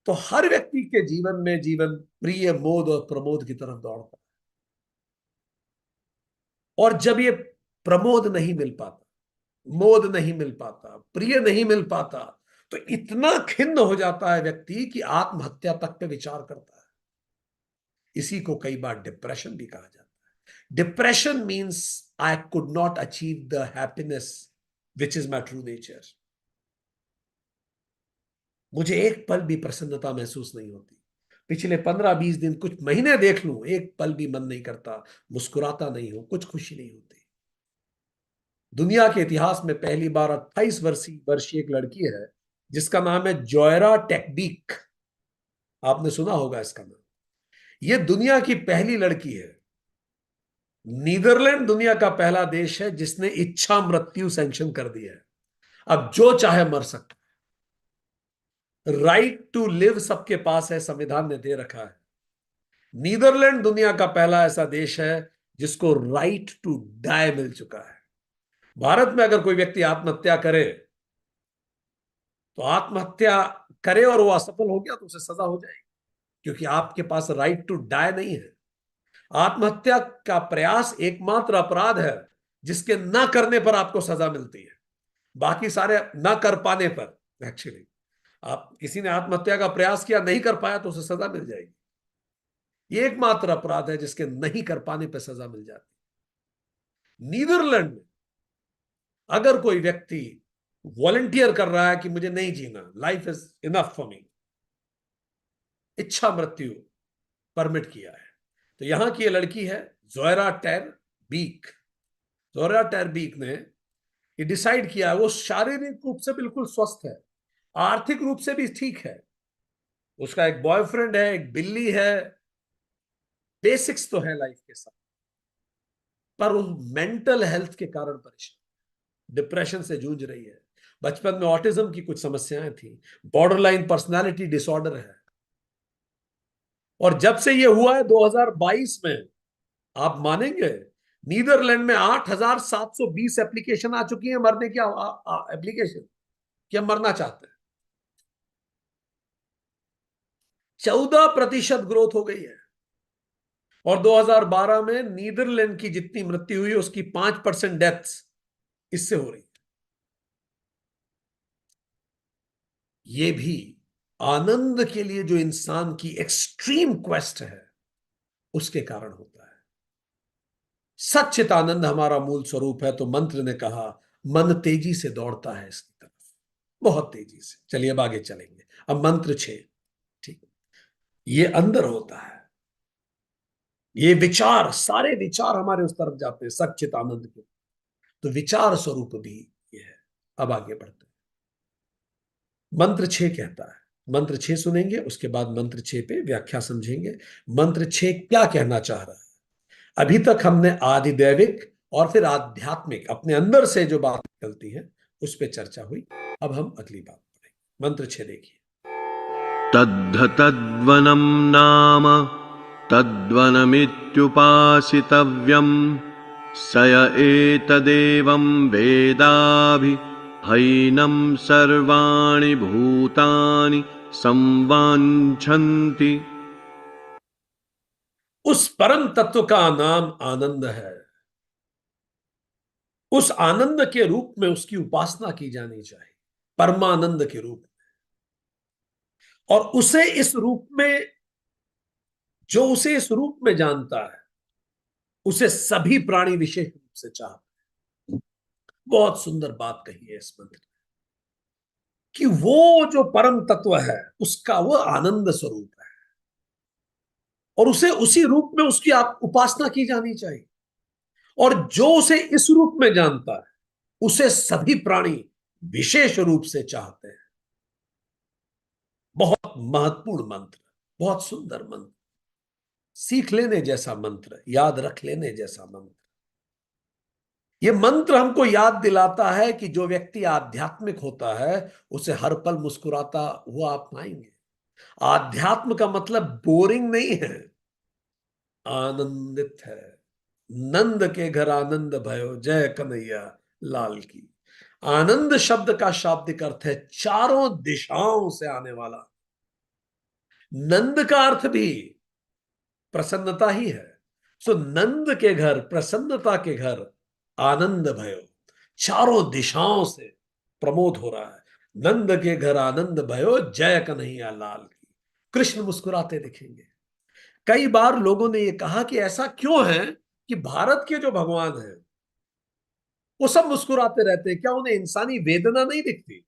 [SPEAKER 2] तो हर व्यक्ति के जीवन में जीवन प्रिय, मोद और प्रमोद की तरफ दौड़ता है। और जब ये प्रमोद नहीं मिल पाता, मोद नहीं मिल पाता, प्रिय नहीं मिल पाता, तो इतना खिन्न हो जाता है व्यक्ति कि आत्महत्या तक पे विचार करता है। इसी को कई बार डिप्रेशन भी कहा जाता है। Depression means I could not achieve the happiness which is my true nature. मुझे एक पल भी प्रसन्नता महसूस नहीं होती। पिछले 15-20 दिन, कुछ महीने देख लूं, एक पल भी मन नहीं करता, मुस्कुराता नहीं हूं, कुछ खुशी नहीं होती। दुनिया के इतिहास में पहली बार 28 वर्षीय एक लड़की है जिसका नाम है जोयरा टेकबीक। आपने सुना होगा इसका नाम। यह दुनिया की पहली लड़की है। नीदरलैंड दुनिया का पहला देश है जिसने इच्छा मृत्यु सैंक्शन कर दिया है। अब जो चाहे मर सकता है। राइट टू लिव सबके पास है, संविधान ने दे रखा है। नीदरलैंड दुनिया का पहला ऐसा देश है जिसको राइट टू डाई मिल चुका है। भारत में अगर कोई व्यक्ति आत्महत्या करे, तो आत्महत्या करे और वो असफल हो गया तो उसे सजा हो जाएगी, क्योंकि आपके पास राइट टू डाई नहीं है। आत्महत्या का प्रयास एकमात्र अपराध है जिसके ना करने पर आपको सजा मिलती है। बाकी सारे ना कर पाने पर, एक्चुअली आप किसी ने आत्महत्या का प्रयास किया, नहीं कर पाया, तो उसे सजा मिल जाएगी। ये एकमात्र अपराध है जिसके नहीं कर पाने पर सजा मिल जाती। नीदरलैंड में अगर कोई व्यक्ति वॉलंटियर कर रहा है कि मुझे नहीं जीना, life is enough for me, इच्छा मृत्यु परमिट किया है। तो यहां की ये लड़की है जोयरा टेर बीक। जोयरा टेर बीक ने ये डिसाइड किया, वो शारीरिक रूप से बिल्कुल स्वस्थ है, आर्थिक रूप से भी ठीक है, उसका एक बॉयफ्रेंड है, एक बिल्ली है, बेसिक्स तो है लाइफ के साथ, पर उन मेंटल हेल्थ के कारण परेशान, डिप्रेशन से जूझ रही है। बचपन में ऑटिज्म की कुछ समस्याएं थी, बॉर्डरलाइन पर्सनालिटी डिसऑर्डर है। और जब से ये हुआ है 2022 में, आप मानेंगे, नीदरलैंड में 8,720 एप्लीकेशन आ चुकी है मरने की, एप्लीकेशन कि हम मरना चाहते हैं। 14% ग्रोथ हो गई है। और 2012 में नीदरलैंड की जितनी मृत्यु हुई उसकी 5% डेथ्स इससे हो रही। ये भी आनंद के लिए जो इंसान की एक्सट्रीम क्वेस्ट है उसके कारण होता है। सच्चित आनंद हमारा मूल स्वरूप है। तो मंत्र ने कहा मन तेजी से दौड़ता है इसकी तरफ, बहुत तेजी से। चलिए अब आगे चलेंगे। अब मंत्र 6, ठीक, ये अंदर होता है। ये विचार, सारे विचार हमारे उस तरफ जाते हैं सच्चित आनंद के। तो विचार स्वरूप भी ये है। अब आगे बढ़ते हैं। मंत्र 6 कहता है, मंत्र 6 सुनेंगे, उसके बाद मंत्र 6 पे व्याख्या समझेंगे। मंत्र 6 क्या कहना चाह रहा है। अभी तक हमने आदिदैविक और फिर आध्यात्मिक, अपने अंदर से जो बात निकलती है उस पर चर्चा हुई। अब हम अगली बात पढ़ेंगे। मंत्र 6 देखिए।
[SPEAKER 1] तद्धतद्वनं नाम तद्वनमित्युपासितव्यम् स य एतदेवं वेदाभि हैनं सर्वाणि भूतानि संवाञ्छन्ति।
[SPEAKER 2] उस परम तत्व का नाम आनंद है। उस आनंद के रूप में उसकी उपासना की जानी चाहिए, परमानंद के रूप में। और उसे इस रूप में, जो उसे इस रूप में जानता है, उसे सभी प्राणी विशेष रूप से चाहते हैं। बहुत सुंदर बात कही है इस मंत्र में, कि वो जो परम तत्व है उसका वो आनंद स्वरूप है, और उसे उसी रूप में उसकी आप उपासना की जानी चाहिए। और जो उसे इस रूप में जानता है उसे सभी प्राणी विशेष रूप से चाहते हैं। बहुत महत्वपूर्ण मंत्र, बहुत सुंदर मंत्र, सीख लेने जैसा मंत्र, याद रख लेने जैसा मंत्र। यह मंत्र हमको याद दिलाता है कि जो व्यक्ति आध्यात्मिक होता है उसे हर पल मुस्कुराता हुआ आप पाएंगे। आध्यात्म का मतलब बोरिंग नहीं है, आनंदित है। नंद के घर आनंद भयो, जय कन्हैया लाल की। आनंद शब्द का शाब्दिक अर्थ है चारों दिशाओं से आने वाला। नंद का अर्थ भी प्रसन्नता ही है। सो नंद के घर, प्रसन्नता के घर, आनंद भयो, चारों दिशाओं से प्रमोद हो रहा है। नंद के घर आनंद भयो, जय कन्हैया लाल की। कृष्ण मुस्कुराते दिखेंगे। कई बार लोगों ने यह कहा कि ऐसा क्यों है कि भारत के जो भगवान हैं वो सब मुस्कुराते रहते हैं, क्या उन्हें इंसानी वेदना नहीं दिखती।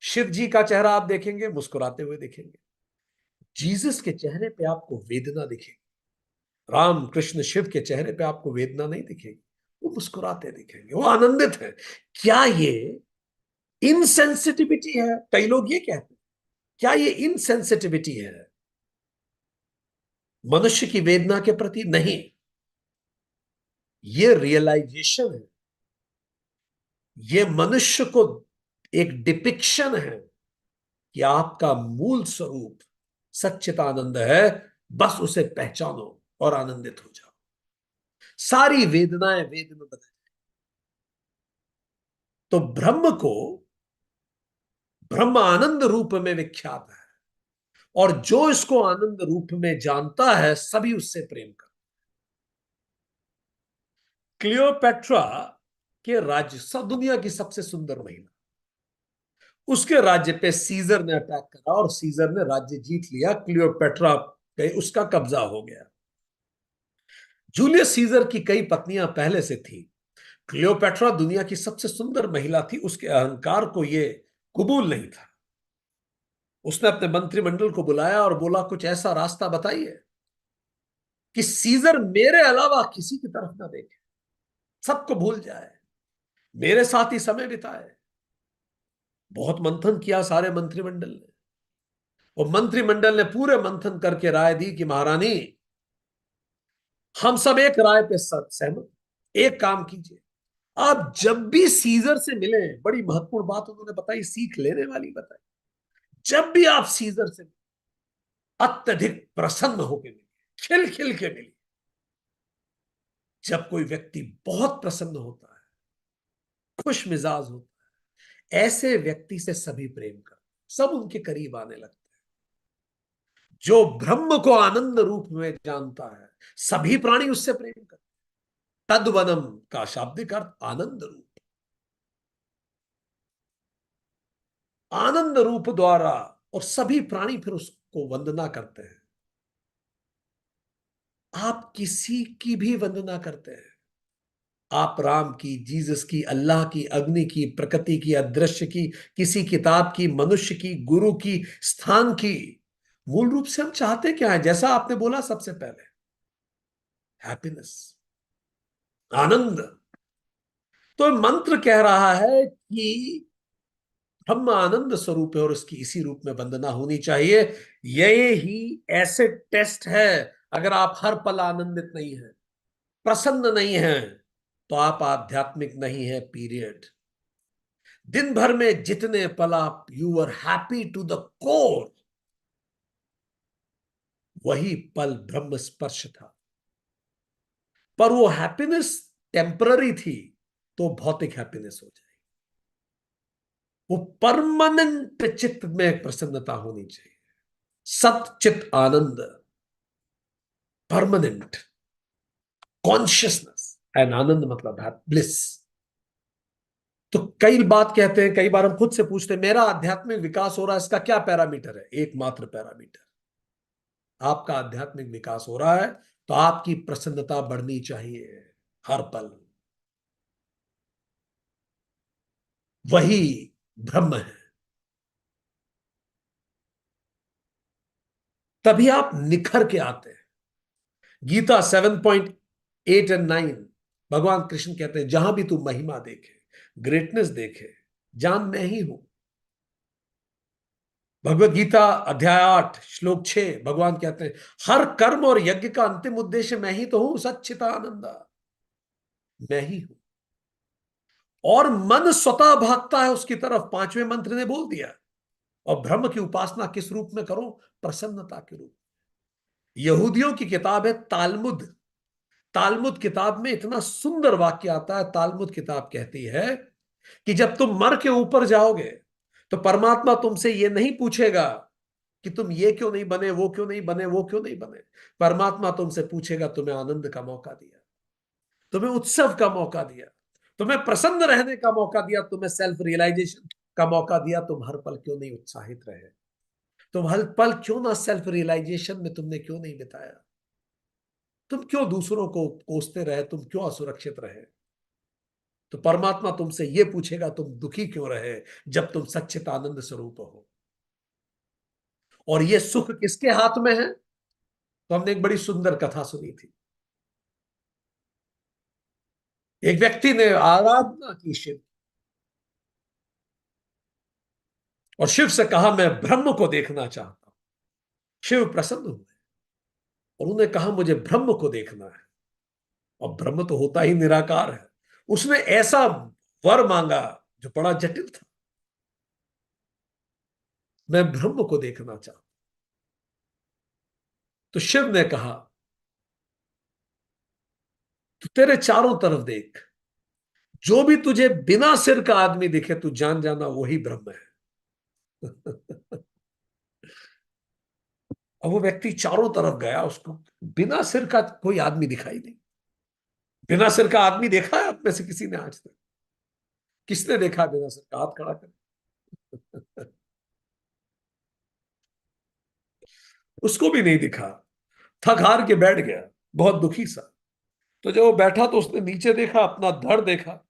[SPEAKER 2] शिव जी का चेहरा आप देखेंगे मुस्कुराते हुए दिखेंगे, जीसस के चेहरे पे आपको वेदना दिखेगी, राम कृष्ण शिव के चेहरे पे आपको वेदना नहीं दिखेगी, वो मुस्कुराते दिखेंगे, वो आनंदित है। क्या ये इनसेंसिटिविटी है? कई लोग ये कहते हैं, क्या ये इनसेंसिटिविटी है मनुष्य की वेदना के प्रति? नहीं, ये रियलाइजेशन है, ये मनुष्य को एक डिपिक्शन है कि आपका मूल स्वरूप सच्चिदानंद है। बस उसे पहचानो और आनंदित हो जाओ, सारी वेदनाएं वेद में बदल। तो ब्रह्म को, ब्रह्म आनंद रूप में विख्यात है, और जो इसको आनंद रूप में जानता है सभी उससे प्रेम करते। क्लियोपेट्रा के राज्य, सब दुनिया की सबसे सुंदर महिला, उसके राज्य पे सीजर ने अटैक करा और सीजर ने राज्य जीत लिया। क्लियोपेट्रा पे उसका कब्जा हो गया। जूलियस सीजर की कई पत्नियां पहले से थी। क्लियोपेट्रा दुनिया की सबसे सुंदर महिला थी, उसके अहंकार को यह कबूल नहीं था। उसने अपने मंत्रिमंडल को बुलाया और बोला कुछ ऐसा रास्ता बताइए कि सीजर मेरे अलावा किसी की तरफ ना देखे, सबको भूल जाए, मेरे साथ ही समय बिताए। बहुत मंथन किया सारे मंत्रिमंडल ने, और मंत्रिमंडल ने पूरे मंथन करके राय दी कि महारानी, हम सब एक राय पे सहमत। एक काम कीजिए, आप जब भी सीजर से मिले, बड़ी महत्वपूर्ण बात उन्होंने बताई, सीख लेने वाली बताई, जब भी आप सीजर से अत्यधिक प्रसन्न होकर मिलिए, खिल खिल के मिलिए। जब कोई व्यक्ति बहुत प्रसन्न होता है, खुश मिजाज होता है, ऐसे व्यक्ति से सभी प्रेम कर, सब उनके करीब आने लगते हैं। जो ब्रह्म को आनंद रूप में जानता है, सभी प्राणी उससे प्रेम करते हैं। तद्वनम का शाब्दिक अर्थ आनंद रूप। आनंद रूप द्वारा, और सभी प्राणी फिर उसको वंदना करते हैं। आप किसी की भी वंदना करते हैं, आप राम की, जीसस की, अल्लाह की, अग्नि की, प्रकृति की, अदृश्य की, किसी किताब की, मनुष्य की, गुरु की, स्थान की, मूल रूप से हम चाहते क्या है? जैसा आपने बोला सबसे पहले, हैप्पीनेस, आनंद। तो मंत्र कह रहा है कि ब्रह्म आनंद स्वरूप है और उसकी इसी रूप में वंदना होनी चाहिए। ये ही ऐसे टेस्ट है। अगर आप हर पल आनंदित नहीं है, प्रसन्न नहीं है, तो आप आध्यात्मिक नहीं है, पीरियड। दिन भर में जितने पल आप you are happy to the core, वही पल ब्रह्म स्पर्श था। पर वो हैप्पीनेस टेम्पररी थी, तो भौतिक हैप्पीनेस हो जाए। वो परमानेंट चित्त में प्रसन्नता होनी चाहिए, सतचित आनंद, परमानेंट कॉन्शियसनेस। एंड आनंद मतलब है ब्लिस। तो कई बात कहते हैं, कई बार हम खुद से पूछते हैं, मेरा आध्यात्मिक विकास हो रहा है, इसका क्या पैरामीटर है? एकमात्र पैरामीटर, आपका आध्यात्मिक विकास हो रहा है तो आपकी प्रसन्नता बढ़नी चाहिए हर पल। वही ब्रह्म है। तभी आप निखर के आते हैं। गीता 7.8 और 9, भगवान कृष्ण कहते हैं, जहां भी तू महिमा देखे, ग्रेटनेस देखे, जान मैं ही हूं। भगवत गीता अध्याय 8 श्लोक 6, भगवान कहते हैं, हर कर्म और यज्ञ का अंतिम उद्देश्य मैं ही तो हूं, सच्चिदानंदा, मैं ही हूं। और मन स्वतः भागता है उसकी तरफ, पांचवें मंत्र ने बोल दिया। और ब्रह्म की उपासना किस रूप में करो? प्रसन्नता के रूप। यहूदियों की किताब है तालमुद। तालमुद किताब में इतना सुंदर वाक्य आता है। तालमुद किताब कहती है कि जब तुम मर के ऊपर जाओगे, तो परमात्मा तुमसे यह नहीं पूछेगा कि तुम ये क्यों नहीं बने, वो क्यों नहीं बने, वो क्यों नहीं बने। परमात्मा तुमसे पूछेगा, तुम्हें आनंद का मौका दिया, तुम्हें उत्सव का मौका दिया, तुम्हें प्रसन्न रहने का मौका दिया, तुम्हें सेल्फ रियलाइजेशन का मौका दिया, तुम हर पल क्यों नहीं उत्साहित रहे? तुम हर पल क्यों ना सेल्फ रियलाइजेशन में तुमने क्यों नहीं बिताया? तुम क्यों दूसरों को कोसते रहे? तुम क्यों असुरक्षित रहे? तो परमात्मा तुमसे यह पूछेगा, तुम दुखी क्यों रहे जब तुम सच्चित आनंद स्वरूप हो? और यह सुख किसके हाथ में है? तो हमने एक बड़ी सुंदर कथा सुनी थी। एक व्यक्ति ने आराधना की शिव, और शिव से कहा, मैं ब्रह्म को देखना चाहता हूं। शिव प्रसन्न हुए और उन्होंने कहा, मुझे ब्रह्म को देखना है। और ब्रह्म तो होता ही निराकार है। उसने ऐसा वर मांगा जो बड़ा जटिल था, मैं ब्रह्म को देखना चाहता हूं। तो शिव ने कहा, तू तेरे चारों तरफ देख, जो भी तुझे बिना सिर का आदमी दिखे, तू जान जाना वही ब्रह्म है। अब वो व्यक्ति चारों तरफ गया, उसको बिना सिर का कोई आदमी दिखाई नहीं। बिना सिर का आदमी देखा है आप में से किसी ने आज तक? किसने देखा बिना सिर का? हाथ खड़ा कर। उसको भी नहीं दिखा। थक हार के बैठ गया, बहुत दुखी सा। तो जब वो बैठा तो उसने नीचे देखा, अपना धड़ देखा।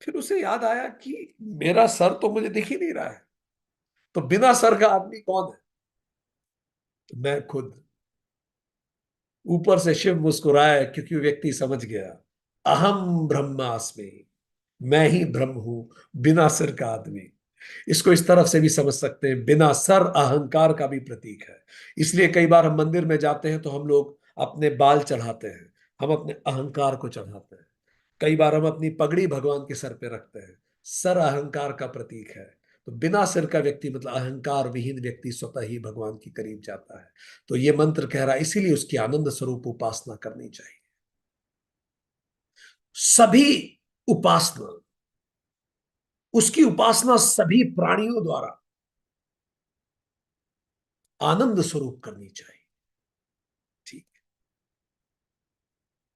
[SPEAKER 2] फिर उसे याद आया कि मेरा सर तो मुझे दिख ही नहीं रहा है, तो बिना सर का आदमी कौन है? तो मैं खुद। ऊपर से शिव मुस्कुराया, क्योंकि व्यक्ति समझ गया, अहम ब्रह्मास्मि, मैं ही ब्रह्म हूं, बिना सिर का आदमी। इसको इस तरफ से भी समझ सकते हैं, बिना सर अहंकार का भी प्रतीक है। इसलिए कई बार हम मंदिर में जाते हैं तो हम लोग अपने बाल चढ़ाते हैं, हम अपने अहंकार को चढ़ाते हैं। कई बार हम अपनी पगड़ी भगवान के सर पे रखते हैं, सर अहंकार का प्रतीक है। तो बिना सिर का व्यक्ति मतलब अहंकार विहीन व्यक्ति स्वतः ही भगवान के करीब जाता है। तो ये मंत्र कह रहा है इसीलिए उसकी आनंद स्वरूप उपासना करनी चाहिए। सभी उपासना, उसकी उपासना सभी प्राणियों द्वारा आनंद स्वरूप करनी चाहिए। ठीक,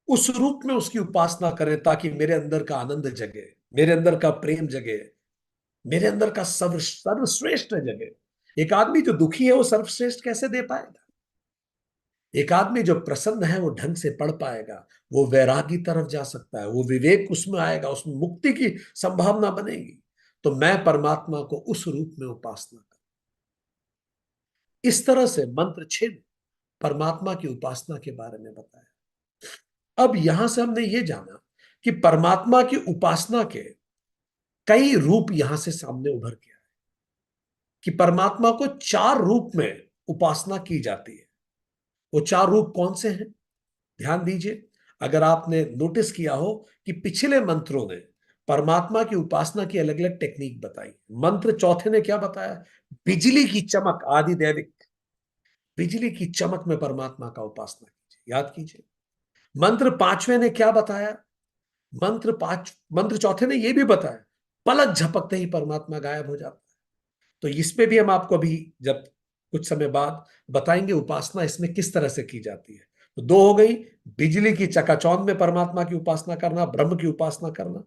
[SPEAKER 2] उस रूप में उसकी उपासना करें ताकि मेरे अंदर का आनंद जगे, मेरे अंदर का प्रेम जगे, मेरे अंदर का सर्वश्रेष्ठ जगे। एक आदमी जो दुखी है वो सर्वश्रेष्ठ कैसे दे पाएगा? एक आदमी जो प्रसन्न है वो ढंग से पढ़ पाएगा, वो वैरागी तरफ जा सकता है, वो विवेक उसमें आएगा, उसमें मुक्ति की संभावना बनेगी। तो मैं परमात्मा को उस रूप में उपासना कर, इस तरह से मंत्र 6 में परमात्मा की उपासना के बारे में बताया। अब यहां से हमने ये जाना कि परमात्मा की उपासना के कई रूप यहां से सामने उभर के आए, कि परमात्मा को 4 रूप में उपासना की जाती है। वो 4 रूप कौन से हैं? ध्यान दीजिए, अगर आपने नोटिस किया हो कि पिछले मंत्रों ने परमात्मा की उपासना की अलग अलग टेक्निक बताई। मंत्र चौथे ने क्या बताया? बिजली की चमक, आदि दैविक बिजली की चमक में परमात्मा का उपासना कीजिए, याद कीजिए। मंत्र 5वें ने क्या बताया? मंत्र चौथे ने यह भी बताया पलक झपकते ही परमात्मा गायब हो जाता है। तो इस पे भी हम आपको अभी जब कुछ समय बाद बताएंगे उपासना इसमें किस तरह से की जाती है। तो 2 हो गई, बिजली की चकाचौंध में परमात्मा की उपासना करना, ब्रह्म की उपासना करना।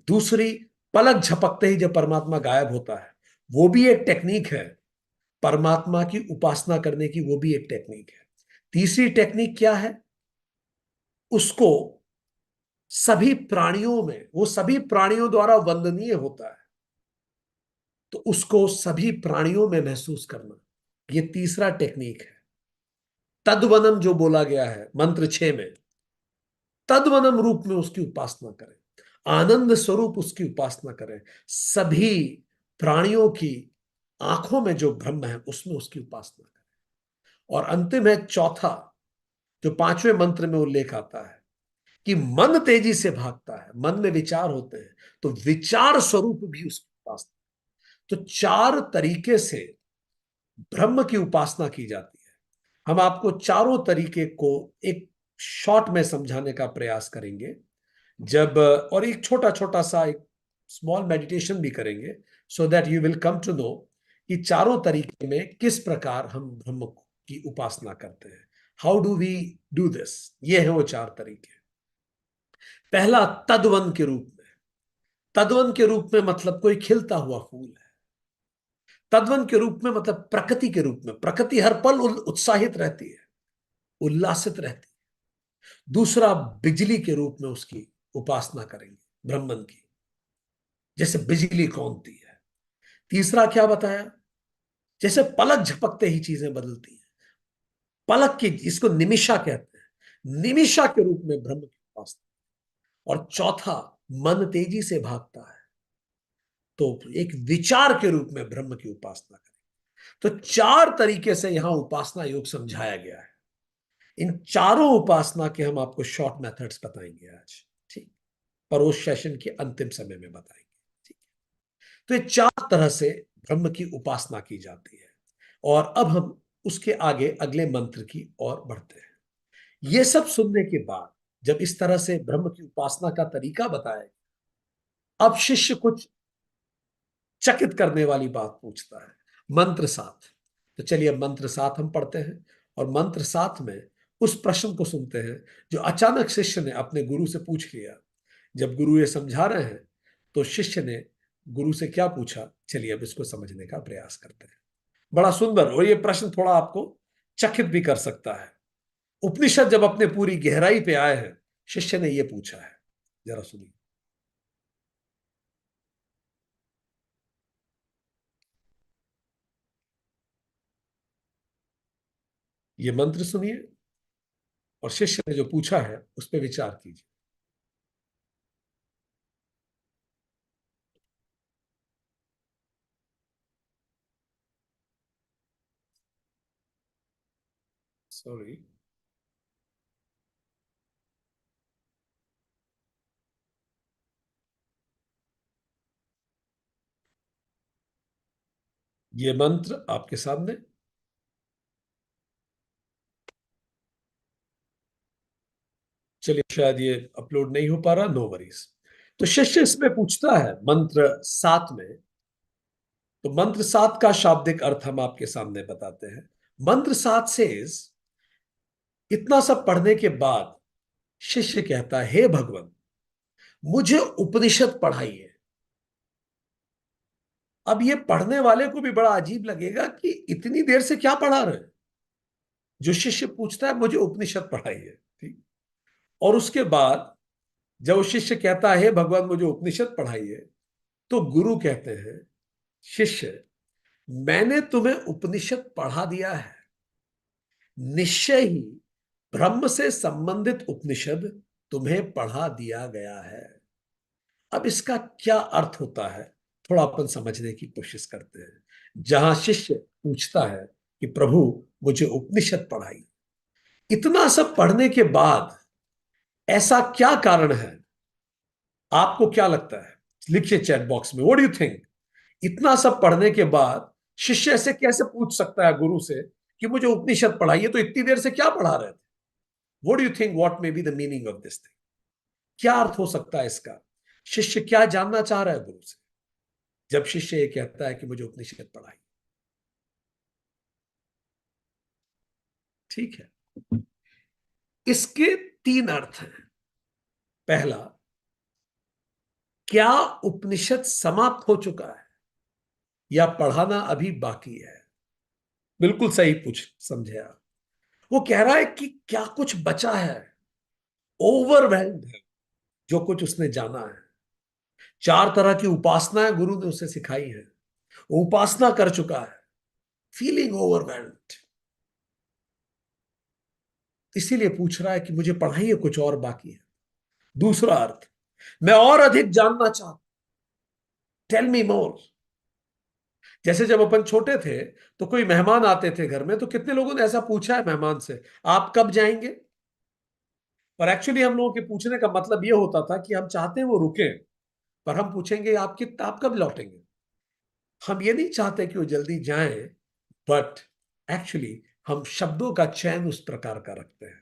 [SPEAKER 2] दूसरी, पलक झपकते ही जब परमात्मा गायब होता है, वो भी एक टेक्निक है परमात्मा की उपासना करने की, वो भी एक टेक्निक है। तीसरी टेक्निक क्या है? उसको सभी प्राणियों में, वो सभी प्राणियों द्वारा वंदनीय होता है, तो उसको सभी प्राणियों में महसूस करना, ये तीसरा टेक्निक है। तद्वनम जो बोला गया है मंत्र 6 में, तद्वनम रूप में उसकी उपासना करें, आनंद स्वरूप उसकी उपासना करें, सभी प्राणियों की आंखों में जो ब्रह्म है उसमें उसकी उपासना करें। और अंतिम है चौथा, जो 5वें मंत्र में उल्लेख आता है कि मन तेजी से भागता है, मन में विचार होते हैं, तो विचार स्वरूप भी उसकी उपासना। तो 4 तरीके से ब्रह्म की उपासना की जाती है। हम आपको चारों तरीके को एक शॉर्ट में समझाने का प्रयास करेंगे, जब और एक छोटा छोटा सा एक स्मॉल मेडिटेशन भी करेंगे, so that you will come to know कि चारों तरीके में किस प्रकार हम ब्रह्म की उपासना करते हैं। How do we do this? ये है वो 4 तरीके। पहला, तद्वन के रूप में। तद्वन के रूप में मतलब कोई खिलता हुआ फूल है। तद्वन के रूप में मतलब प्रकृति के रूप में, प्रकृति हर पल उत्साहित रहती है, उल्लासित रहती है। दूसरा, बिजली के रूप में उसकी उपासना करेंगे, ब्रह्मन की, जैसे बिजली कौनती है। तीसरा क्या बताया? जैसे पलक झपकते ही चीजें बदलती हैं, पलक की, जिसको निमिषा कहते हैं, निमिषा के रूप में ब्रह्म की उपासना। और चौथा, मन तेजी से भागता है, तो एक विचार के रूप में ब्रह्म की उपासना करें। तो 4 तरीके से यहां उपासना योग समझाया गया है। इन चारों उपासना के हम आपको शॉर्ट मेथड्स बताएंगे आज, ठीक, पर उस सेशन के अंतिम समय में बताएंगे, ठीक। तो ये 4 तरह से ब्रह्म की उपासना की जाती है। और अब हम उसके आगे अगले मंत्र की ओर बढ़ते हैं। ये सब सुनने के बाद जब इस तरह से ब्रह्म की उपासना का तरीका बताया, अब शिष्य कुछ चकित करने वाली बात पूछता है। मंत्र 7, तो चलिए अब मंत्र 7 हम पढ़ते हैं। और मंत्र 7 में उस प्रश्न को सुनते हैं जो अचानक शिष्य ने अपने गुरु से पूछ लिया। जब गुरु ये समझा रहे हैं तो शिष्य ने गुरु से क्या पूछा, चलिए अब इसको समझने का प्रयास करते हैं। बड़ा सुंदर, और ये प्रश्न थोड़ा आपको चकित भी कर सकता है। उपनिषद जब अपने पूरी गहराई पे आए हैं, शिष्य ने यह पूछा है, जरा सुनिए। ये मंत्र सुनिए और शिष्य ने जो पूछा है उस पर विचार कीजिए। सॉरी, ये मंत्र आपके सामने। चलिए, शायद ये अपलोड नहीं हो पा रहा, नो वरीज। तो शिष्य इसमें पूछता है मंत्र 7 में। तो मंत्र 7 का शाब्दिक अर्थ हम आपके सामने बताते हैं। मंत्र 7 से इतना सब पढ़ने के बाद शिष्य कहता है, हे भगवान, मुझे उपनिषद पढ़ाइए। अब ये पढ़ने वाले को भी बड़ा अजीब लगेगा कि इतनी देर से क्या पढ़ा रहे हैं। जो शिष्य पूछता है, मुझे उपनिषद पढ़ाइए, ठीक। और उसके बाद जब वो शिष्य कहता है, हे भगवान, मुझे उपनिषद पढ़ाइए, तो गुरु कहते हैं, शिष्य, मैंने तुम्हें उपनिषद पढ़ा दिया है। निश्चय ही ब्रह्म से संबंधित उपनिषद तुम्हें पढ़ा दिया गया है। अब इसका क्या अर्थ होता है, थोड़ा अपन समझने की कोशिश करते हैं। जहां शिष्य पूछता है कि प्रभु, मुझे उपनिषद पढ़ाई, इतना सब पढ़ने के बाद ऐसा क्या कारण है? आपको क्या लगता है? लिखिए चैट बॉक्स में, व्हाट डू यू थिंक। इतना सब पढ़ने के बाद शिष्य ऐसे कैसे पूछ सकता है गुरु से कि मुझे उपनिषद पढ़ाइए, तो इतनी देर से क्या पढ़ा रहे थे? What do you think, what may be the meaning of this thing? क्या अर्थ हो सकता है इसका? शिष्य क्या जानना चाह रहा है गुरु से जब शिष्य ये कहता है कि मुझे उपनिषद पढ़ाइए? ठीक है, इसके 3 अर्थ हैं। पहला, क्या उपनिषद समाप्त हो चुका है या पढ़ाना अभी बाकी है? बिल्कुल सही पूछ समझे आप। वो कह रहा है कि क्या कुछ बचा है, ओवरवेल्ड है जो कुछ उसने जाना है। 4 तरह की उपासनाएं गुरु ने उसे सिखाई है, वो उपासना कर चुका है, फीलिंग ओवरवेल्ड। इसीलिए पूछ रहा है कि मुझे पढ़ाइए, कुछ और बाकी है। दूसरा अर्थ, मैं और अधिक जानना चाहता, टेल मी मोर। जैसे जब अपन छोटे थे तो कोई मेहमान आते थे घर में, तो कितने लोगों ने ऐसा पूछा है मेहमान से, आप कब जाएंगे? पर एक्चुअली हम लोगों के पूछने का मतलब यह होता था कि हम चाहते हैं वो रुके, पर हम पूछेंगे आप कब लौटेंगे। हम ये नहीं चाहते कि वो जल्दी जाएं, बट एक्चुअली हम शब्दों का चयन उस प्रकार का रखते हैं।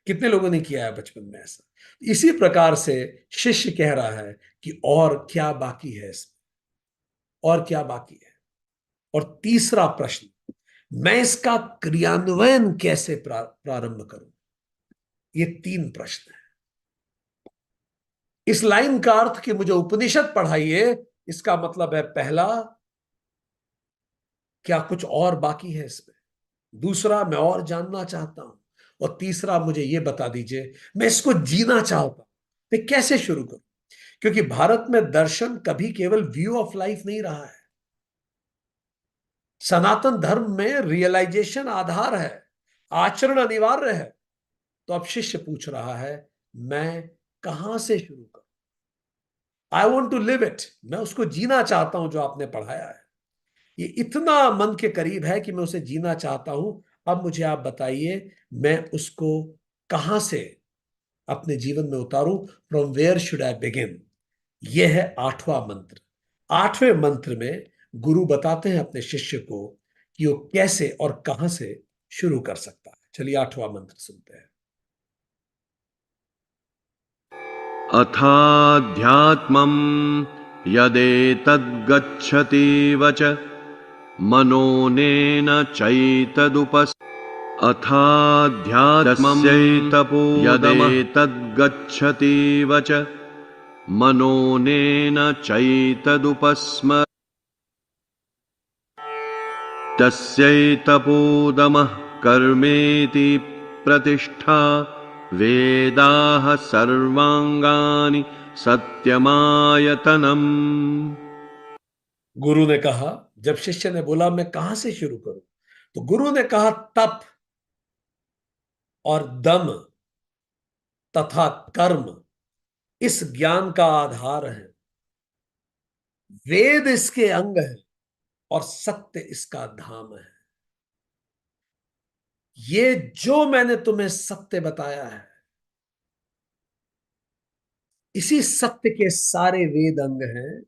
[SPEAKER 2] कितने लोगों ने किया है बचपन में ऐसा? इसी प्रकार से शिष्य कह रहा है कि और क्या बाकी है इसमें, और क्या बाकी है। और तीसरा प्रश्न, मैं इसका क्रियान्वयन कैसे प्रारंभ करूं? ये 3 प्रश्न है। इस लाइन का अर्थ कि मुझे उपनिषद पढ़ाइए, इसका मतलब है, पहला, क्या कुछ और बाकी है इसमें? दूसरा, मैं और जानना चाहता हूं। और तीसरा, मुझे यह बता दीजिए, मैं इसको जीना चाहता हूं, मैं कैसे शुरू करूं? क्योंकि भारत में दर्शन कभी केवल व्यू ऑफ लाइफ नहीं रहा है। सनातन धर्म में रियलाइजेशन आधार है, आचरण अनिवार्य है। तो अब शिष्य पूछ रहा है, मैं कहां से शुरू करूं? I want to live it, मैं उसको जीना चाहता हूं जो आपने पढ़ाया है। ये इतना मन के करीब है कि मैं उसे जीना चाहता हूं। अब मुझे आप बताइए, मैं उसको कहां से अपने जीवन में उतारूं? From where should I begin? यह है 8वां मंत्र। 8वें मंत्र में गुरु बताते हैं अपने शिष्य को कि वो कैसे और कहां से शुरू कर सकता है। चलिए 8वां मंत्र सुनते हैं।
[SPEAKER 1] अथाध्यात्मं यदेतद्गच्छतीव च मनोनेन चैतदुपस् अथाध्यात्मं यदेतद्गच्छतीव च मनोनेन चैतदुपस्म तस्यैतपोदमः कर्मेति प्रतिष्ठा वेदाः सर्वांगानि सत्यमायतनम्।
[SPEAKER 2] गुरु ने कहा, जब शिष्य ने बोला मैं कहां से शुरू करूं, तो गुरु ने कहा, तप और दम तथा कर्म इस ज्ञान का आधार है। वेद इसके अंग है और सत्य इसका धाम है। ये जो मैंने तुम्हें सत्य बताया है, इसी सत्य के सारे वेद अंग हैं,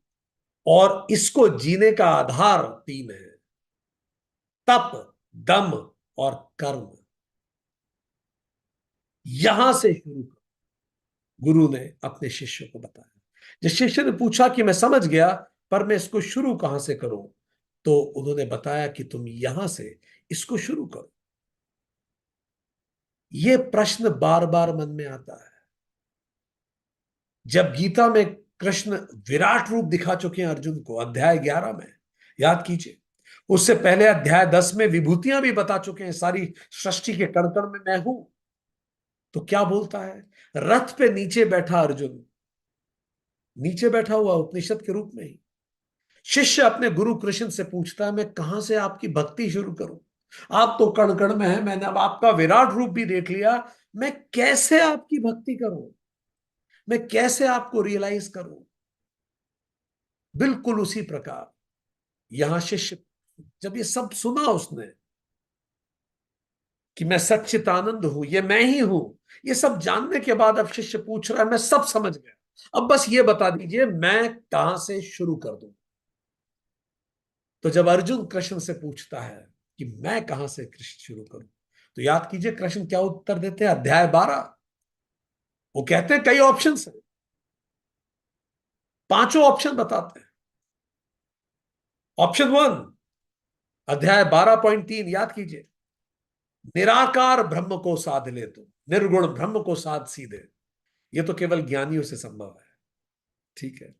[SPEAKER 2] और इसको जीने का आधार 3 है। तप, दम और कर्म, यहां से शुरू कर, गुरु ने अपने शिष्य को बताया। जब शिष्य ने पूछा कि मैं समझ गया, पर मैं इसको शुरू कहां से करूं, तो उन्होंने बताया कि तुम यहां से इसको शुरू करो। यह प्रश्न बार बार मन में आता है। जब गीता में कृष्ण विराट रूप दिखा चुके हैं अर्जुन को अध्याय 11 में, याद कीजिए, उससे पहले अध्याय 10 में विभूतियां भी बता चुके हैं, सारी सृष्टि के कण कण में मैं हूं। तो क्या बोलता है, रथ पे नीचे बैठा अर्जुन, नीचे बैठा हुआ उपनिषद के रूप में ही, शिष्य अपने गुरु कृष्ण से पूछता है, मैं कहां से आपकी भक्ति शुरू करूं? आप तो कण कण में है, मैंने अब आपका विराट रूप भी देख लिया, मैं कैसे आपकी भक्ति करूं, मैं कैसे आपको रियलाइज करूं? बिल्कुल उसी प्रकार यहां शिष्य, जब ये सब सुना उसने कि मैं सच्चिदानंद हूं, ये मैं ही हूं, ये सब जानने के बाद अब शिष्य पूछ रहा है, मैं सब समझ गया, अब बस ये बता दीजिए मैं कहां से शुरू कर दूं। तो जब अर्जुन कृष्ण से पूछता है कि मैं कहां से कृष्ण शुरू करूं, तो याद कीजिए कृष्ण क्या उत्तर देते हैं, अध्याय 12। वो कहते हैं कई ऑप्शन है, पांचों ऑप्शन बताते हैं। ऑप्शन 1, अध्याय 12.3, याद कीजिए, निराकार ब्रह्म को साध ले तू, निर्गुण ब्रह्म को साध सीधे। ये तो केवल ज्ञानियों से संभव है, ठीक है,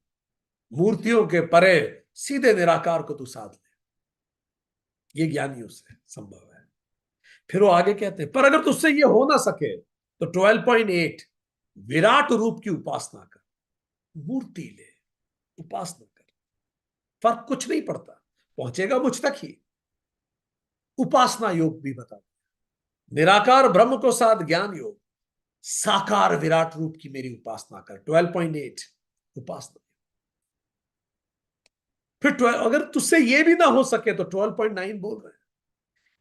[SPEAKER 2] मूर्तियों के परे सीधे निराकार को तू साध ले, ये ज्ञानियों से संभव है। फिर वो आगे कहते हैं, पर अगर तुझसे ये हो ना सके तो 12.8, विराट रूप की उपासना कर, मूर्ति ले, उपासना कर, फर्क कुछ नहीं पड़ता, पहुंचेगा मुझ तक ही। उपासना योग भी बता, निराकार ब्रह्म को साध ज्ञान योग, साकार विराट रूप की मेरी उपासना कर, 12.8 उपासना। फिर 12, अगर तुझसे ये भी ना हो सके तो 12.9 बोल रहे हैं,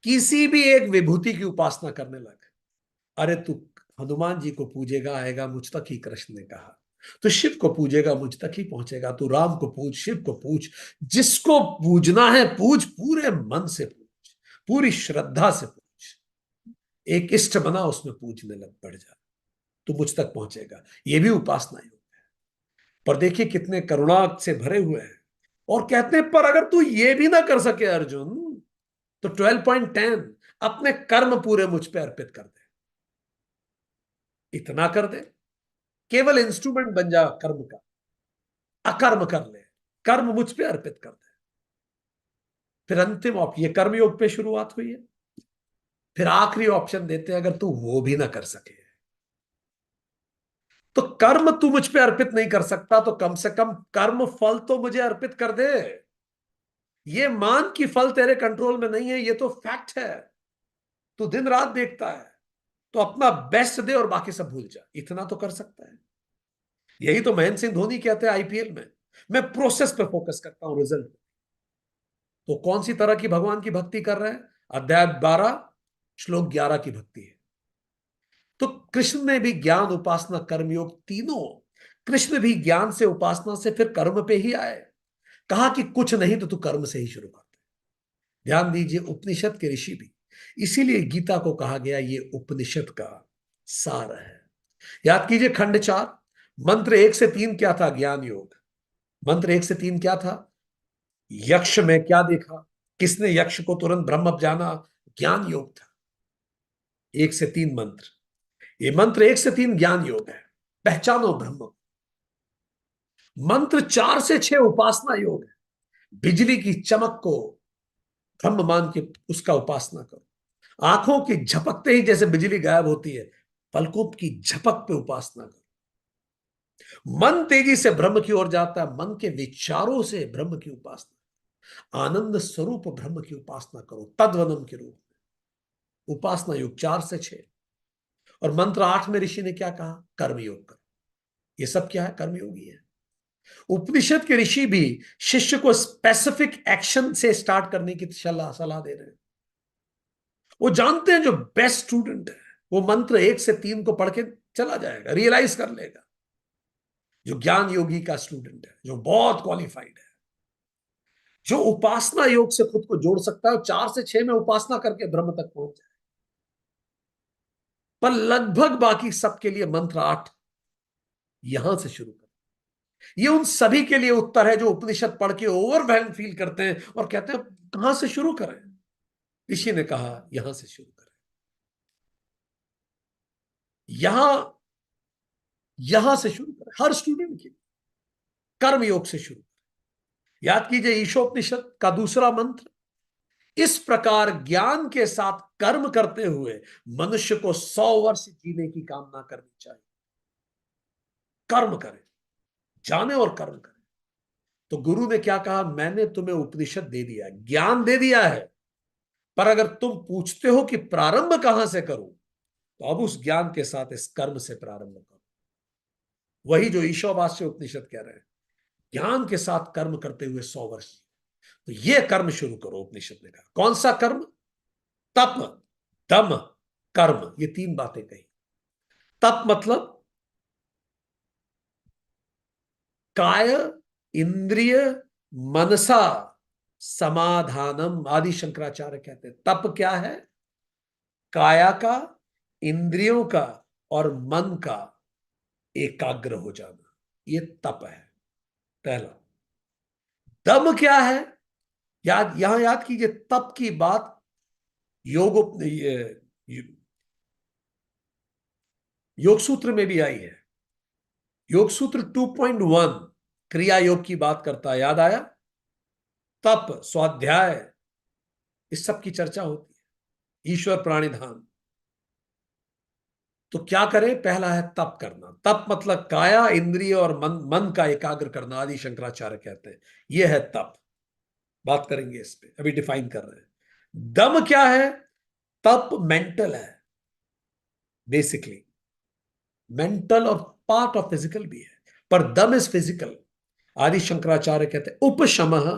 [SPEAKER 2] किसी भी एक विभूति की उपासना करने लग। अरे तू हनुमान जी को पूजेगा आएगा मुझ तक ही, कृष्ण ने कहा, तो शिव को पूजेगा मुझ तक ही पहुंचेगा, तू राम को पूज, शिव को पूज, जिसको पूजना है पूज, पूरे मन से पूज, पूरी श्रद्धा से पूज, एक इष्ट बना उसमें पूजने लग पड़ जा, तू मुझ तक पहुंचेगा। ये भी उपासना योग है। पर देखिए कितने करुणा से भरे हुए हैं, और कहते हैं पर अगर तू ये भी ना कर सके अर्जुन, तो 12.10, अपने कर्म पूरे मुझ पे अर्पित कर दे, इतना कर दे, केवल इंस्ट्रूमेंट बन जा कर्म का, अकर्म कर ले, कर्म मुझ पे अर्पित कर दे। फिर अंतिम ऑप्शन, ये कर्मयोग पे शुरुआत हुई है, फिर आखिरी ऑप्शन देते हैं, अगर तू वो भी ना कर सके तो कर्म तू मुझ पे अर्पित नहीं कर सकता, तो कम से कम कर्म फल तो मुझे अर्पित कर दे। ये मान की फल तेरे कंट्रोल में नहीं है, ये तो फैक्ट है, तू दिन रात देखता है, तो अपना बेस्ट दे और बाकी सब भूल जा, इतना तो कर सकता है। यही तो महेंद्र सिंह धोनी कहते हैं आईपीएल में, मैं प्रोसेस पे फोकस करता हूं, रिजल्ट। तो कौन सी तरह की भगवान की भक्ति कर रहे हैं, अध्याय 12 श्लोक 11 की भक्ति है। तो कृष्ण ने भी ज्ञान, उपासना, कर्मयोग तीनों, कृष्ण भी ज्ञान से, उपासना से, फिर कर्म पे ही आए। कहा कि कुछ नहीं तो तू कर्म से ही शुरू कर दे। ध्यान दीजिए, उपनिषद के ऋषि भी, इसीलिए गीता को कहा गया ये उपनिषद का सार है। याद कीजिए खंड 4, मंत्र 1 से 3 क्या था, ज्ञान योग। मंत्र 1 से 3 क्या था, यक्ष में क्या देखा, किसने यक्ष को तुरंत ब्रह्म जाना, ज्ञान योग था। 1 से 3 मंत्र, ये मंत्र 1 से 3 ज्ञान योग है, पहचानो ब्रह्म। मंत्र 4 से 6 उपासना योग है, बिजली की चमक को ब्रह्म मान के उसका उपासना करो, आंखों की झपकते ही जैसे बिजली गायब होती है, पलकों की झपक पे उपासना करो। मन तेजी से ब्रह्म की ओर जाता है, मन के विचारों से ब्रह्म की उपासना, आनंद स्वरूप ब्रह्म की उपासना करो तद्वनम के रूप में। उपासना योग 4 से 6। और मंत्र 8 में ऋषि ने क्या कहा, कर्मयोग करो। ये सब क्या है, कर्मयोगी है। उपनिषद के ऋषि भी शिष्य को स्पेसिफिक एक्शन से स्टार्ट करने की सलाह दे रहे हैं। वो जानते हैं जो बेस्ट स्टूडेंट है वो मंत्र 1 से 3 को पढ़ के चला जाएगा, रियलाइज कर लेगा। जो ज्ञान योगी का स्टूडेंट है, जो बहुत क्वालिफाइड है, जो उपासना योग से खुद को जोड़ सकता है, 4 से 6 में उपासना करके ब्रह्म तक पहुंच जाए। पर लगभग बाकी सबके लिए मंत्र 8 यहां से शुरू कर। ये उन सभी के लिए उत्तर है जो उपनिषद पढ़ के ओवरवेल्म फील करते हैं और कहते हैं कहां से शुरू करें। ऋषि ने कहा यहां से शुरू करें। यहां यहां से शुरू करें। हर स्टूडेंट के कर्म योग से शुरू करें। याद कीजिए ईशोपनिषद का दूसरा मंत्र, इस प्रकार ज्ञान के साथ कर्म करते हुए मनुष्य को 100 वर्ष जीने की कामना करनी चाहिए। कर्म करें, जाने और कर्म करें। तो गुरु ने क्या कहा, मैंने तुम्हें उपनिषद दे दिया, ज्ञान दे दिया है, पर अगर तुम पूछते हो कि प्रारंभ कहां से करूं, तो अब उस ज्ञान के साथ इस कर्म से प्रारंभ करो। वही जो ईशोवास्य उपनिषद कह रहे हैं, ज्ञान के साथ कर्म करते हुए 100 वर्ष। तो ये कर्म शुरू करो, उपनिषद ने कहा। कौन सा कर्म? तप, दम, कर्म, ये 3 बातें कही। तप मतलब काय इंद्रिय मनसा समाधानम, आदि शंकराचार्य कहते हैं। तप क्या है? काया का, इंद्रियों का और मन का एकाग्र हो जाना, ये तप है पहला। दम क्या है? यहां याद कीजिए, तप की बात योग योग सूत्र में भी आई है। योग सूत्र 2.1 क्रिया योग की बात करता है, याद आया? तप, स्वाध्याय, इस सब की चर्चा होती है। ईश्वर प्राणिधान। तो क्या करें? पहला है तप करना। तप मतलब काया, इंद्रिय और मन का एकाग्र करना, आदि शंकराचार्य कहते हैं। यह है तप। बात करेंगे इस पे, अभी डिफाइन कर रहे हैं। दम क्या है? तप मेंटल है, बेसिकली मेंटल और पार्ट ऑफ फिजिकल भी है, पर दम इज फिजिकल। आदि शंकराचार्य कहते हैं उपशमः,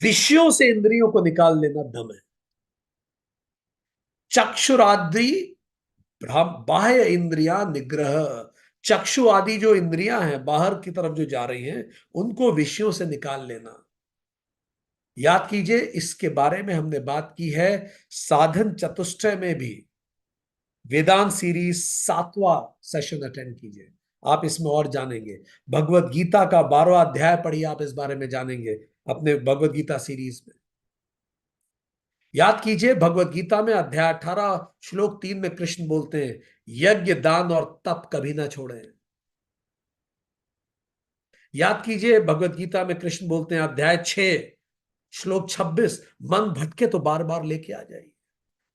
[SPEAKER 2] विषयों से इंद्रियों को निकाल लेना दम है। चक्षुरादि बाह्य इंद्रिया निग्रह, चक्षु आदि जो इंद्रियां हैं बाहर की तरफ जो जा रही हैं, उनको विषयों से निकाल लेना। याद कीजिए, इसके बारे में हमने बात की है साधन चतुष्टय में भी। वेदांत सीरीज 7वां सेशन अटेंड कीजिए, आप इसमें और जानेंगे। भगवत गीता का 12वां अध्याय पढ़िए, आप इस बारे में जानेंगे अपने भगवत गीता सीरीज में। याद कीजिए, भगवत गीता में अध्याय 18 श्लोक 3 में कृष्ण बोलते हैं यज्ञ, दान और तप कभी ना छोड़ें। याद कीजिए, भगवत गीता में कृष्ण बोलते हैं अध्याय 6 श्लोक 26, मन भटके तो बार बार लेके आ जाइए।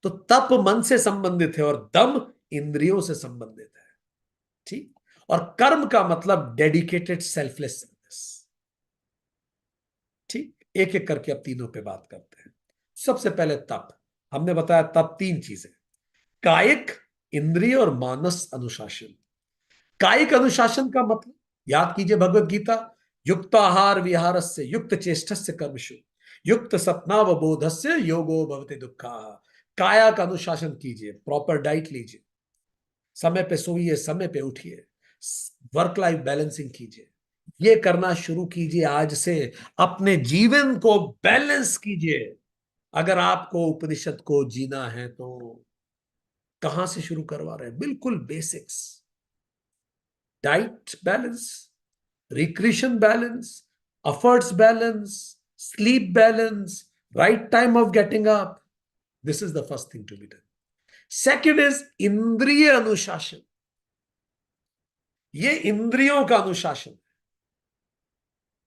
[SPEAKER 2] तो तप मन से संबंधित है और दम इंद्रियों से संबंधित है। ठीक। और कर्म का मतलब डेडिकेटेड सेल्फलेस सर्विस। ठीक। एक एक करके अब तीनों पे बात करते हैं। सबसे पहले तप। हमने बताया तप 3 चीजें, कायिक, इंद्रिय और मानस अनुशासन। कायिक अनुशासन का मतलब, याद कीजिए भगवत गीता, युक्त आहार विहारस्य युक्त चेष्टस्य कर्मशु युक्त सपनावबोधस्य योगो भवति दुःखा। काया का अनुशासन कीजिए, प्रॉपर डाइट लीजिए, समय पे सोइए, समय पे उठिए, वर्क लाइफ बैलेंसिंग कीजिए। ये करना शुरू कीजिए आज से, अपने जीवन को बैलेंस कीजिए। अगर आपको उपनिषद को जीना है तो कहां से शुरू करवा रहे हैं? बिल्कुल basics, diet balance, recreation balance, efforts balance, sleep balance, right time of getting up. This is the first thing to be done. Second is इंद्रिय अनुशासन। ये इंद्रियों का अनुशासन,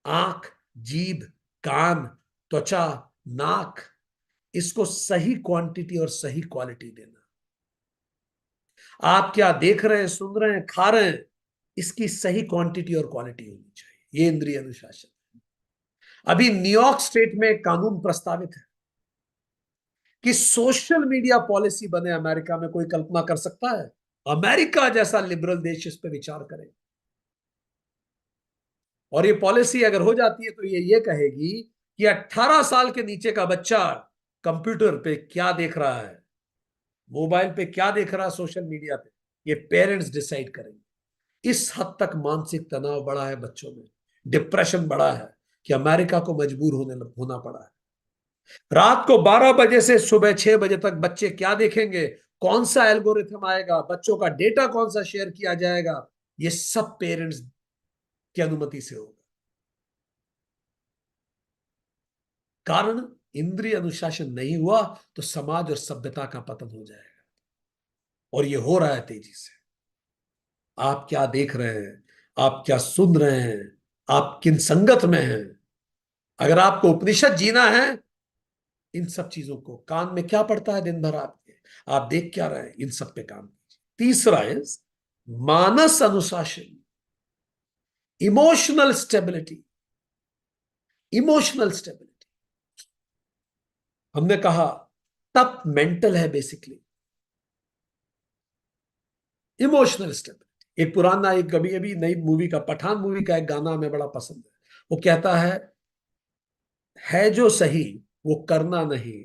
[SPEAKER 2] आंख, जीभ, कान, त्वचा, नाक, इसको सही क्वांटिटी और सही क्वालिटी देना। आप क्या देख रहे हैं, सुन रहे हैं, खा रहे हैं, इसकी सही क्वांटिटी और क्वालिटी होनी चाहिए। ये इंद्रिय अनुशासन। अभी न्यूयॉर्क स्टेट में एक कानून प्रस्तावित है कि सोशल मीडिया पॉलिसी बने अमेरिका में। कोई कल्पना कर सकता है अमेरिका जैसा लिबरल देश इस पर विचार करे? और ये पॉलिसी अगर हो जाती है तो ये कहेगी कि 18 साल के नीचे का बच्चा कंप्यूटर पे क्या देख रहा है, मोबाइल पे क्या देख रहा है, सोशल मीडिया पे, ये पेरेंट्स डिसाइड करेंगे। इस हद तक मानसिक तनाव बढ़ा है बच्चों में, डिप्रेशन बढ़ा है कि अमेरिका को मजबूर होना पड़ा है। रात को 12 बजे से सुबह 6 बजे तक बच्चे क्या देखेंगे, कौन सा एल्गोरिथम आएगा, बच्चों का डेटा कौन सा शेयर किया जाएगा, ये सब पेरेंट्स की अनुमति से होगा। कारण इंद्रिय अनुशासन नहीं हुआ तो समाज और सभ्यता का पतन हो जाएगा, और ये हो रहा है तेजी से। आप क्या देख रहे हैं, आप क्या सुन रहे हैं, आप किन संगत में हैं? अगर आपको उपनिषद जीना है, इन सब चीजों को, कान में क्या पड़ता है दिन भर आपके, आप देख क्या रहे हैं, इन सब पे काम कीजिए। तीसरा है मानस अनुशासन, इमोशनल स्टेबिलिटी। इमोशनल स्टेबिलिटी, हमने कहा तप मेंटल है बेसिकली। इमोशनल स्टेबिलिटी, एक पुराना, एक कभी अभी नई मूवी का, पठान मूवी का एक गाना हमें बड़ा पसंद है। वो कहता है जो सही वो करना नहीं,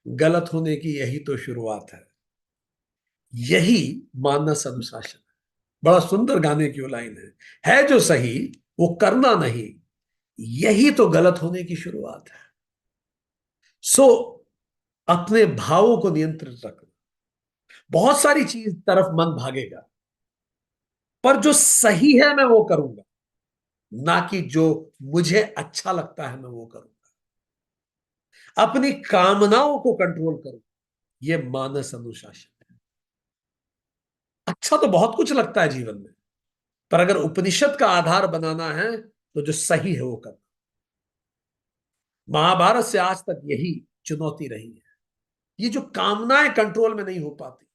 [SPEAKER 2] गलत होने की यही तो शुरुआत यही मानस अनुशासन है। बड़ा सुंदर गाने की वो लाइन है जो सही वो करना नहीं, यही तो गलत होने की शुरुआत है। सो अपने भावों को नियंत्रित रखना। बहुत सारी चीज तरफ मन भागेगा, पर जो सही है मैं वो करूंगा, ना कि जो मुझे अच्छा लगता है मैं वो करूंगा। अपनी कामनाओं को कंट्रोल करूं, ये मानस अनुशासन है। अच्छा तो बहुत कुछ लगता है जीवन में, पर अगर उपनिषद का आधार बनाना है तो जो सही है वो करना। महाभारत से आज तक यही चुनौती रही है, ये जो कामनाएं कंट्रोल में नहीं हो पाती।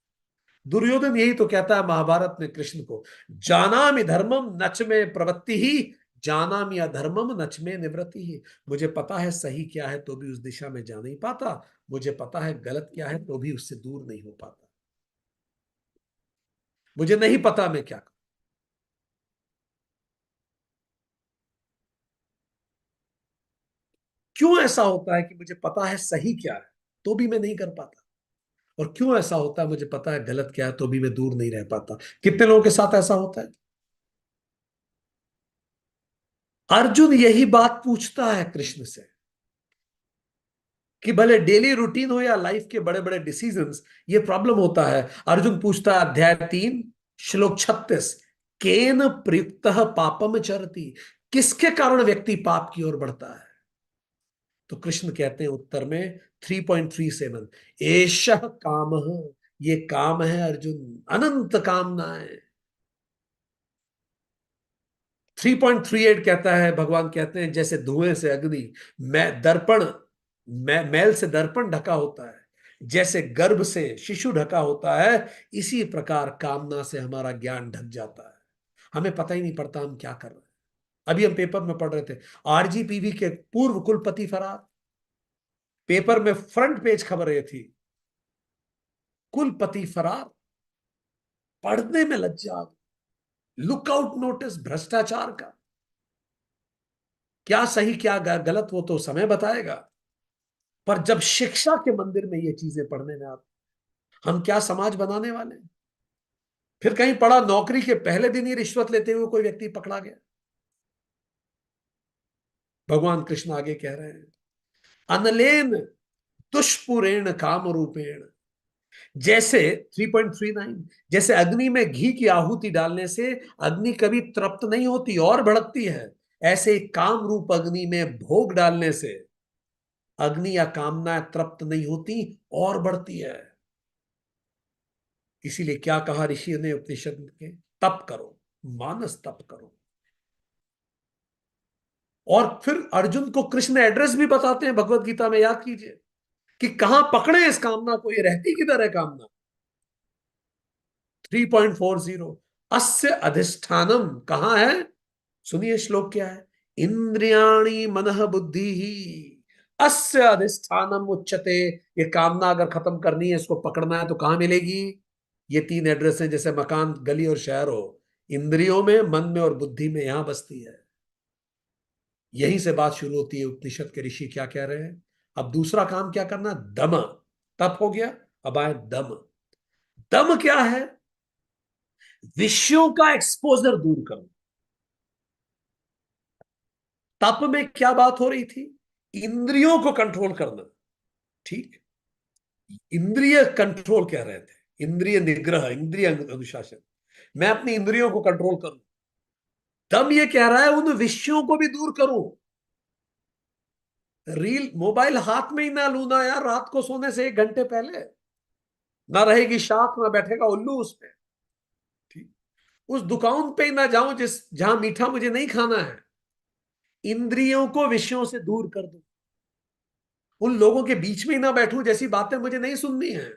[SPEAKER 2] दुर्योधन यही तो कहता है महाभारत में कृष्ण को, जानामि धर्मम नच में प्रवृत्ति ही, जानामि अधर्मम नच में निवृत्ति ही। मुझे पता है सही क्या है तो भी उस दिशा में जा नहीं पाता, मुझे पता है गलत क्या है तो भी उससे दूर नहीं हो पाता। मुझे नहीं पता मैं क्या करूं। क्यों ऐसा होता है कि मुझे पता है सही क्या है तो भी मैं नहीं कर पाता, और क्यों ऐसा होता है मुझे पता है गलत क्या है तो भी मैं दूर नहीं रह पाता? कितने लोगों के साथ ऐसा होता है? अर्जुन यही बात पूछता है कृष्ण से, कि भले डेली रूटीन हो या लाइफ के बड़े बड़े डिसीजंस, ये प्रॉब्लम होता है। अर्जुन पूछता है, अध्याय 3 श्लोक 36, केन प्रयुक्त पापम चरति, किसके कारण व्यक्ति पाप की ओर बढ़ता है? तो कृष्ण कहते हैं उत्तर में 3.37, एष काम, ये काम है अर्जुन, अनंत कामनाएं। 3.38 कहता है, भगवान कहते हैं जैसे धुएं से अग्नि, मैल से दर्पण ढका होता है, जैसे गर्भ से शिशु ढका होता है, इसी प्रकार कामना से हमारा ज्ञान ढक जाता है। हमें पता ही नहीं पड़ता हम क्या कर रहे हैं। अभी हम पेपर में पढ़ रहे थे, आरजीपीवी के पूर्व कुलपति फरार। पेपर में फ्रंट पेज खबर ये थी, कुलपति फरार, पढ़ने में लज्जा, लुकआउट नोटिस भ्रष्टाचार का। क्या सही क्या गलत वो तो समय बताएगा, पर जब शिक्षा के मंदिर में ये चीजें पढ़ने में आती, हम क्या समाज बनाने वाले हैं? फिर कहीं पढ़ा, नौकरी के पहले दिन ही रिश्वत लेते हुए कोई व्यक्ति पकड़ा गया। भगवान कृष्ण आगे कह रहे हैं, अनलेन दुष्पुरेण काम रूपेण, जैसे 3.39, जैसे अग्नि में घी की आहुति डालने से अग्नि कभी तृप्त नहीं होती और भड़कती है, ऐसे काम रूप अग्नि में भोग डालने से अग्नि या कामना तृप्त नहीं होती और बढ़ती है। इसीलिए क्या कहा ऋषि ने उपनिषद के, तप करो, मानस तप करो। और फिर अर्जुन को कृष्ण एड्रेस भी बताते हैं भगवत गीता में, याद कीजिए, कि कहां पकड़े इस कामना को, ये रहती किधर है कामना। 3.40, अस्य अधिष्ठानम कहां है? सुनिए श्लोक क्या है, इंद्रियाणी मनः बुद्धि ही, अस्य अधिष्ठानम उच्चते। ये कामना अगर खत्म करनी है, इसको पकड़ना है तो कहां मिलेगी? ये 3 एड्रेस हैं, जैसे मकान, गली और शहर हो, इंद्रियों में, मन में और बुद्धि में, यहां बसती है। यहीं से बात शुरू होती है। उपनिषद के ऋषि क्या कह रहे हैं? अब दूसरा काम क्या करना? दम। तप हो गया, अब आए दम। दम क्या है? विषयों का एक्सपोजर दूर करो। तप में क्या बात हो रही थी? इंद्रियों को कंट्रोल करना। ठीक, इंद्रिय कंट्रोल कह रहे थे, इंद्रिय निग्रह, इंद्रिय अनुशासन। मैं अपनी इंद्रियों को कंट्रोल करूं। दम ये कह रहा है उन विषयों को भी दूर करूं। रील मोबाइल हाथ में ही ना लू ना यार, रात को सोने से 1 घंटे पहले। ना रहेगी शाख, ना बैठेगा उल्लू उस पे। ठीक, उस दुकान पे ही ना जाऊं जिस जहां मीठा मुझे नहीं खाना है। इंद्रियों को विषयों से दूर कर दूं। उन लोगों के बीच में ही ना बैठूं जैसी बातें मुझे नहीं सुननी है।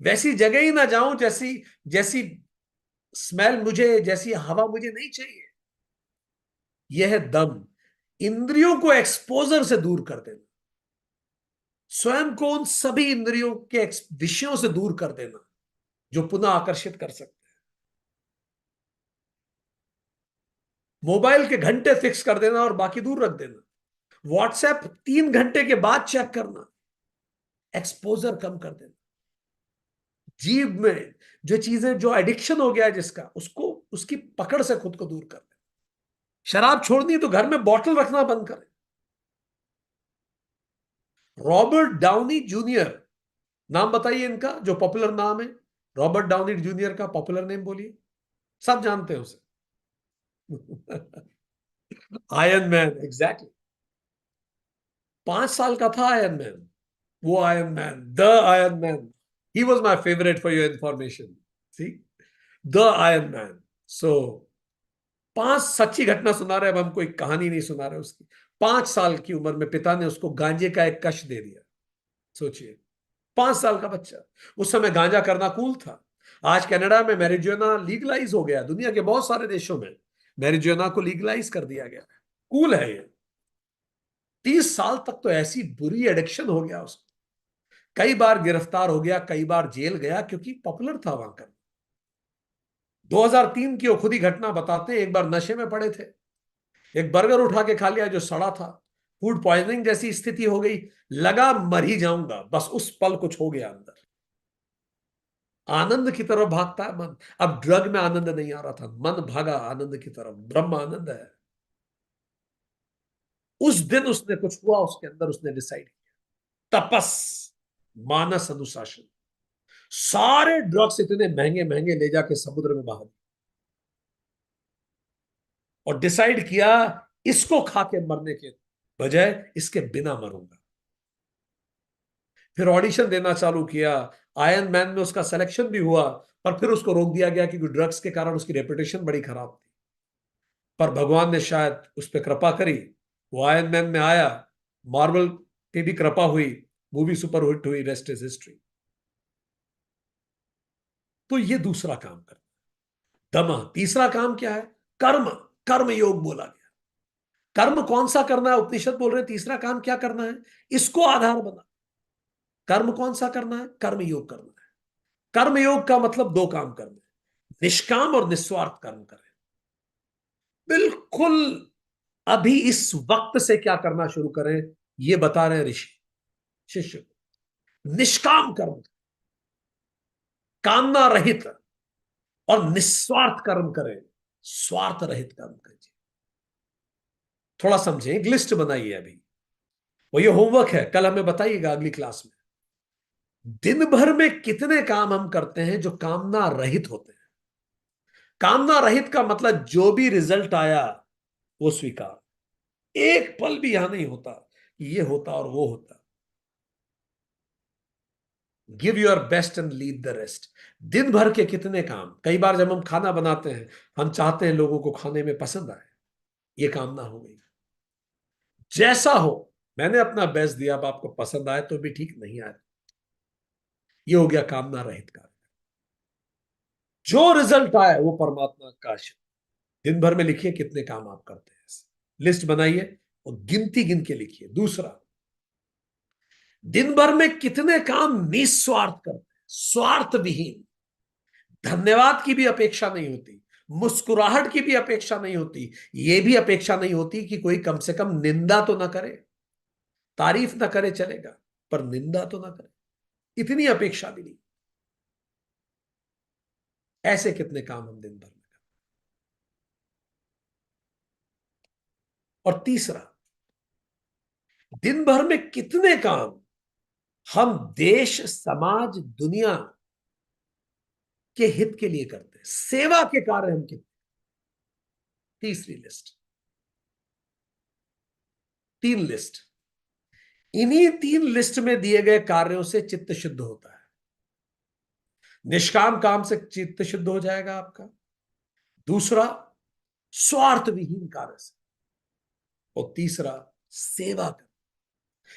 [SPEAKER 2] वैसी जगह ही ना जाऊं जैसी जैसी स्मेल मुझे, जैसी हवा मुझे नहीं चाहिए। यह है दम। इंद्रियों को एक्सपोजर से दूर कर देना, स्वयं को उन सभी इंद्रियों के विषयों से दूर कर देना जो पुनः आकर्षित कर सकते हैं। मोबाइल के घंटे फिक्स कर देना और बाकी दूर रख देना। व्हाट्सएप 3 घंटे के बाद चेक करना। एक्सपोजर कम कर देना। जीव में जो चीजें, जो एडिक्शन हो गया है जिसका, उसको उसकी पकड़ से खुद को दूर कर देना। शराब छोड़नी है तो घर में बॉटल रखना बंद करें। रॉबर्ट डाउनी जूनियर, नाम बताइए इनका जो पॉपुलर नाम है। रॉबर्ट डाउनी जूनियर का पॉपुलर नेम बोलिए, सब जानते हैं उसे। Iron man, exactly. 5 साल का था आयरन मैन। वो iron man, the iron man. He was my favourite for your information. See, the iron man. So 5, सच्ची घटना सुना रहे, अब हम कोई कहानी नहीं सुना रहे उसकी। 5 साल की उम्र में पिता ने उसको गांजे का एक कश दे दिया। सोचिए, 5 साल का बच्चा। उस समय गांजा करना कूल था। आज कनाडा में मैरिजुआना लीगलाइज हो गया, दुनिया के बहुत सारे देशों में मैरिजुआना को लीगलाइज कर दिया गया है। कूल है ये। 30 साल तक तो ऐसी बुरी एडिक्शन हो गया उसको। कई बार गिरफ्तार हो गया, कई बार जेल गया, क्योंकि पॉपुलर था वहां का। 2003 की वो खुद ही घटना बताते हैं। एक बार नशे में पड़े थे, एक बर्गर उठा के खा लिया जो सड़ा था। फूड पॉइजनिंग जैसी स्थिति हो गई। लगा मर ही जाऊंगा, बस उस पल कुछ हो गया अंदर। आनंद की तरफ भागता है मन। अब ड्रग में आनंद नहीं आ रहा था, मन भागा आनंद की तरफ। ब्रह्म आनंद है। उस दिन उसने कुछ हुआ उसके अंदर, उसने डिसाइड किया तपस, मानस अनुशासन। सारे ड्रग्स इतने महंगे महंगे ले जाके समुद्र में बहा दिए और डिसाइड किया इसको खा के मरने के बजाय इसके बिना मरूंगा। फिर ऑडिशन देना चालू किया। आयरन मैन में उसका सिलेक्शन भी हुआ, पर फिर उसको रोक दिया गया क्योंकि ड्रग्स के कारण उसकी रेपुटेशन बड़ी खराब थी। पर भगवान ने शायद उस पर कृपा करी। वो आयरन मैन में आया। मार्वल की भी कृपा हुई, मूवी सुपर हिट हुई, रेस्ट इज हिस्ट्री। तो ये दूसरा काम कर दमा। तीसरा काम क्या है? कर्म। कर्म योग बोला गया। कर्म कौन सा करना है? उपनिषद बोल रहे हैं तीसरा काम क्या करना है, इसको आधार बना। कर्म कौन सा करना है? कर्म योग करना है। कर्म योग का मतलब 2 काम करना है, निष्काम और निस्वार्थ कर्म करें। बिल्कुल अभी इस वक्त से क्या करना शुरू करें, ये बता रहे हैं ऋषि शिष्य को। निष्काम कर्म, कामना रहित और निस्वार्थ कर्म करें। स्वार्थ रहित कर्म करें। थोड़ा समझें, एक लिस्ट बनाइए अभी। वो ये होमवर्क है, कल हमें बताइएगा अगली क्लास में। दिन भर में कितने काम हम करते हैं जो कामना रहित होते हैं? कामना रहित का मतलब जो भी रिजल्ट आया वो स्वीकार। एक पल भी यहां नहीं होता कि ये होता और वो होता। Give your best and leave the rest. दिन भर के कितने काम, कई बार जब हम खाना बनाते हैं हम चाहते हैं लोगों को खाने में पसंद आए, ये कामना हो गई। जैसा हो, मैंने अपना बेस्ट दिया, अब आपको पसंद आए तो भी ठीक, नहीं आए ये हो गया कामना रहित कार्य। जो रिजल्ट आए वो परमात्मा का आशीर्वाद। दिन भर में लिखिए कितने काम आप करते हैं, लिस्ट बनाइए और गिनती गिन के लिखिए। दूसरा, दिन भर में कितने काम निस्वार्थ करते हैं, स्वार्थ विहीन। धन्यवाद की भी अपेक्षा नहीं होती, मुस्कुराहट की भी अपेक्षा नहीं होती, यह भी अपेक्षा नहीं होती कि कोई कम से कम निंदा तो ना करे। तारीफ ना करे चलेगा, पर निंदा तो ना करे, इतनी अपेक्षा भी नहीं। ऐसे कितने काम हम दिन भर में। और तीसरा, दिन भर में कितने काम हम देश, समाज, दुनिया के हित के लिए करते हैं, सेवा के कार्य हम कितने। तीसरी लिस्ट, 3 लिस्ट। इन्हीं 3 लिस्ट में दिए गए कार्यों से चित्त शुद्ध होता है। निष्काम काम से चित्त शुद्ध हो जाएगा आपका। दूसरा, स्वार्थ विहीन कार्य से। और तीसरा, सेवा कर।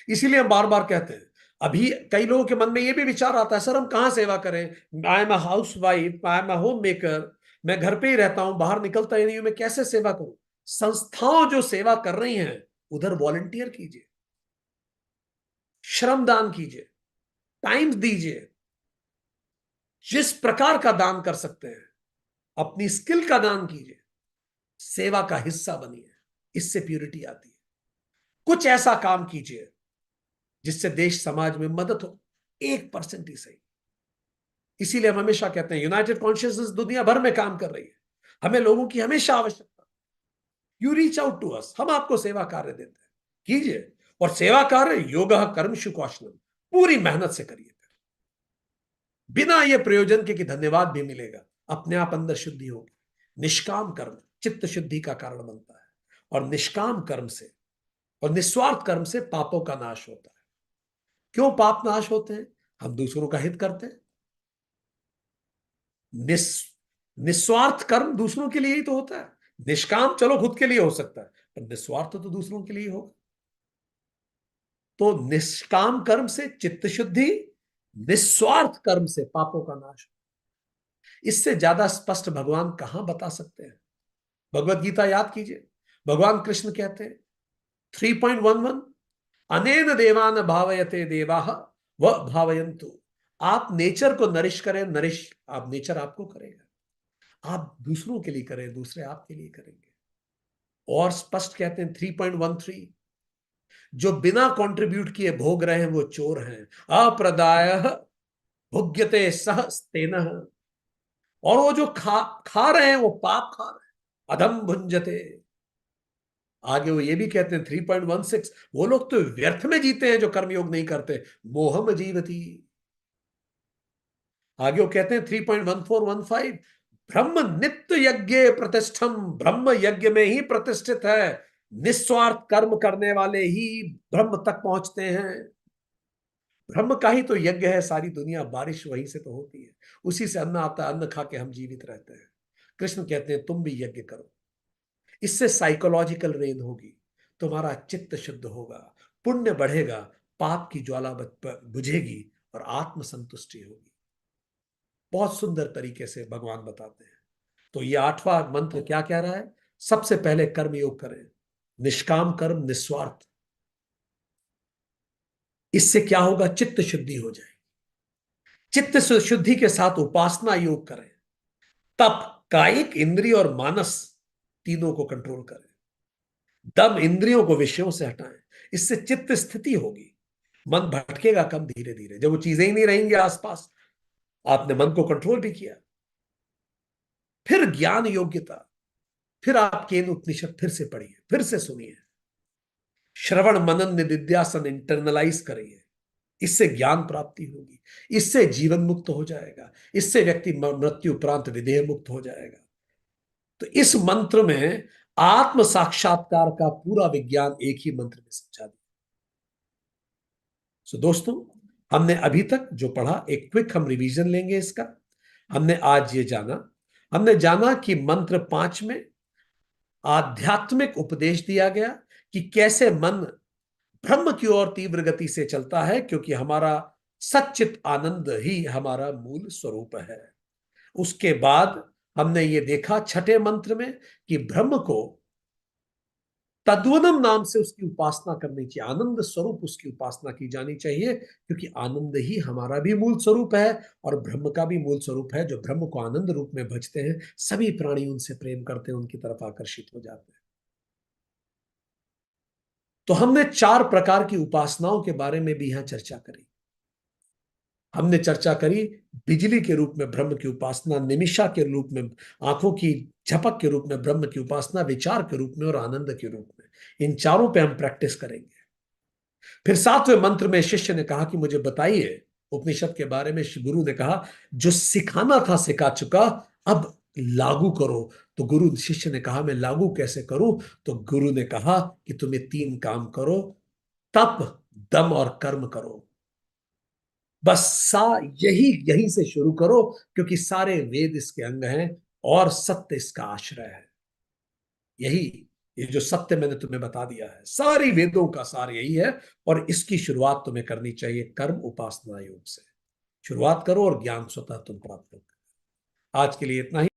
[SPEAKER 2] इसीलिए हम बार बार कहते हैं, अभी कई लोगों के मन में यह भी विचार आता है, सर हम कहां सेवा करें, I am a house wife, I am a home maker, मैं घर पे ही रहता हूं, बाहर निकलता ही नहीं हूं, मैं कैसे सेवा करूं। संस्थाओं जो सेवा कर रही हैं उधर वॉलंटियर कीजिए, श्रमदान कीजिए, टाइम दीजिए, जिस प्रकार का दान कर सकते हैं अपनी स्किल का दान कीजिए, सेवा का हिस्सा बनिए। इससे प्यूरिटी आती है। कुछ ऐसा काम कीजिए जिससे देश समाज में मदद हो, 1% ही सही। इसीलिए हम हमेशा कहते हैं, यूनाइटेड कॉन्शियसनेस दुनिया भर में काम कर रही है, हमें लोगों की हमेशा आवश्यकता। You reach out to us, हम आपको सेवा कार्य देते हैं, कीजिए। और सेवा कार्य योग कर्मशु कौशलम, पूरी मेहनत से करिए, बिना यह प्रयोजन के कि धन्यवाद भी मिलेगा, अपने आप अंदर शुद्धि होगी। निष्काम कर्म चित्त शुद्धि का कारण बनता है, और निष्काम कर्म से और निस्वार्थ कर्म से पापों का नाश होता है। क्यों पाप नाश होते हैं? हम दूसरों का हित करते हैं। निस निस्वार्थ कर्म दूसरों के लिए ही तो होता है। निष्काम चलो खुद के लिए हो सकता है, पर निस्वार्थ तो दूसरों के लिए होगा। तो निष्काम कर्म से चित्त शुद्धि, निस्वार्थ कर्म से पापों का नाश। इससे ज्यादा स्पष्ट भगवान कहां बता सकते हैं? भगवत गीता याद कीजिए, भगवान कृष्ण कहते हैं 3.11, अनेन देवान भावयते देवाः व भावयन्तु। आप नेचर को नरिश करें, नरिश आप नेचर आपको करेगा। आप दूसरों के लिए करें, दूसरे आपके लिए करेंगे। और स्पष्ट कहते हैं 3.13, जो बिना कंट्रीब्यूट किए भोग रहे हैं वो चोर हैं। अप्रदाय भुग्यते सह तेन, और वो जो खा खा रहे हैं वो पाप खा रहे हैं। अधम भुंजते। आगे वो ये भी कहते हैं 3.16, वो लोग तो व्यर्थ में जीते हैं जो कर्मयोग नहीं करते। मोहम जीवती। आगे वो कहते हैं 3.1415, ब्रह्म नित्य यज्ञ प्रतिष्ठम, ब्रह्म यज्ञ में ही प्रतिष्ठित है। निस्वार्थ कर्म करने वाले ही ब्रह्म तक पहुंचते हैं। ब्रह्म का ही तो यज्ञ है सारी दुनिया, बारिश वहीं से तो होती है, उसी से अन्न आता है, अन्न खा के हम जीवित रहते हैं। कृष्ण कहते हैं तुम भी यज्ञ करो, इससे साइकोलॉजिकल रेन होगी, तुम्हारा चित्त शुद्ध होगा, पुण्य बढ़ेगा, पाप की ज्वाला बुझेगी और आत्म संतुष्टि होगी। बहुत सुंदर तरीके से भगवान बताते हैं। तो ये 8वां मंत्र क्या कह रहा है? सबसे पहले कर्म योग करें, निष्काम कर्म, निस्वार्थ। इससे क्या होगा? चित्त शुद्धि हो जाएगी। चित्त शुद्धि के साथ उपासना योग करें, तप, कायिक, इंद्रिय और मानस तीनों को कंट्रोल करें। दम, इंद्रियों को विषयों से हटाएं, इससे चित्त स्थिति होगी। मन भटकेगा कम, धीरे धीरे, जब वो चीजें ही नहीं रहेंगी आसपास, आपने मन को कंट्रोल भी किया। फिर ज्ञान योग्यता, फिर आप केन उपनिषद फिर से पढ़िए, फिर से सुनिए, श्रवण मनन निदिध्यासन इंटरनलाइज करिए। इससे ज्ञान प्राप्ति होगी, इससे जीवन मुक्त हो जाएगा, इससे व्यक्ति मृत्यु उपरांत विदेह मुक्त हो जाएगा। तो इस मंत्र में आत्म साक्षात्कार का पूरा विज्ञान एक ही मंत्र में समझा दिया। सो दोस्तों, हमने अभी तक जो पढ़ा, एक क्विक हम रिवीजन लेंगे इसका। हमने आज ये जाना, हमने जाना कि मंत्र 5 में आध्यात्मिक उपदेश दिया गया कि कैसे मन ब्रह्म की ओर तीव्र गति से चलता है, क्योंकि हमारा सच्चित आनंद ही हमारा मूल स्वरूप है। उसके बाद हमने ये देखा 6ठे मंत्र में कि ब्रह्म को तद्वनम नाम से उसकी उपासना करनी चाहिए, आनंद स्वरूप उसकी उपासना की जानी चाहिए, क्योंकि आनंद ही हमारा भी मूल स्वरूप है और ब्रह्म का भी मूल स्वरूप है। जो ब्रह्म को आनंद रूप में भजते हैं, सभी प्राणी उनसे प्रेम करते हैं, उनकी तरफ आकर्षित हो जाते हैं। तो हमने 4 प्रकार की उपासनाओं के बारे में भी यहां चर्चा करी। हमने चर्चा करी बिजली के रूप में ब्रह्म की उपासना, निमिषा के रूप में, आंखों की झपक के रूप में ब्रह्म की उपासना, विचार के रूप में और आनंद के रूप में। इन चारों पे हम प्रैक्टिस करेंगे। फिर 7वें मंत्र में शिष्य ने कहा कि मुझे बताइए उपनिषद के बारे में। गुरु ने कहा जो सिखाना था सिखा चुका, अब लागू करो। तो गुरु शिष्य ने कहा मैं लागू कैसे करूं? तो गुरु ने कहा कि तुम्हें 3 काम करो, तप, दम और कर्म करो। बस यही यहीं से शुरू करो, क्योंकि सारे वेद इसके अंग हैं और सत्य इसका आश्रय है। यही, ये जो सत्य मैंने तुम्हें बता दिया है, सारी वेदों का सार यही है। और इसकी शुरुआत तुम्हें करनी चाहिए कर्म उपासना योग से। शुरुआत करो और ज्ञान स्वतः तुम प्राप्त करो। आज के लिए इतना ही।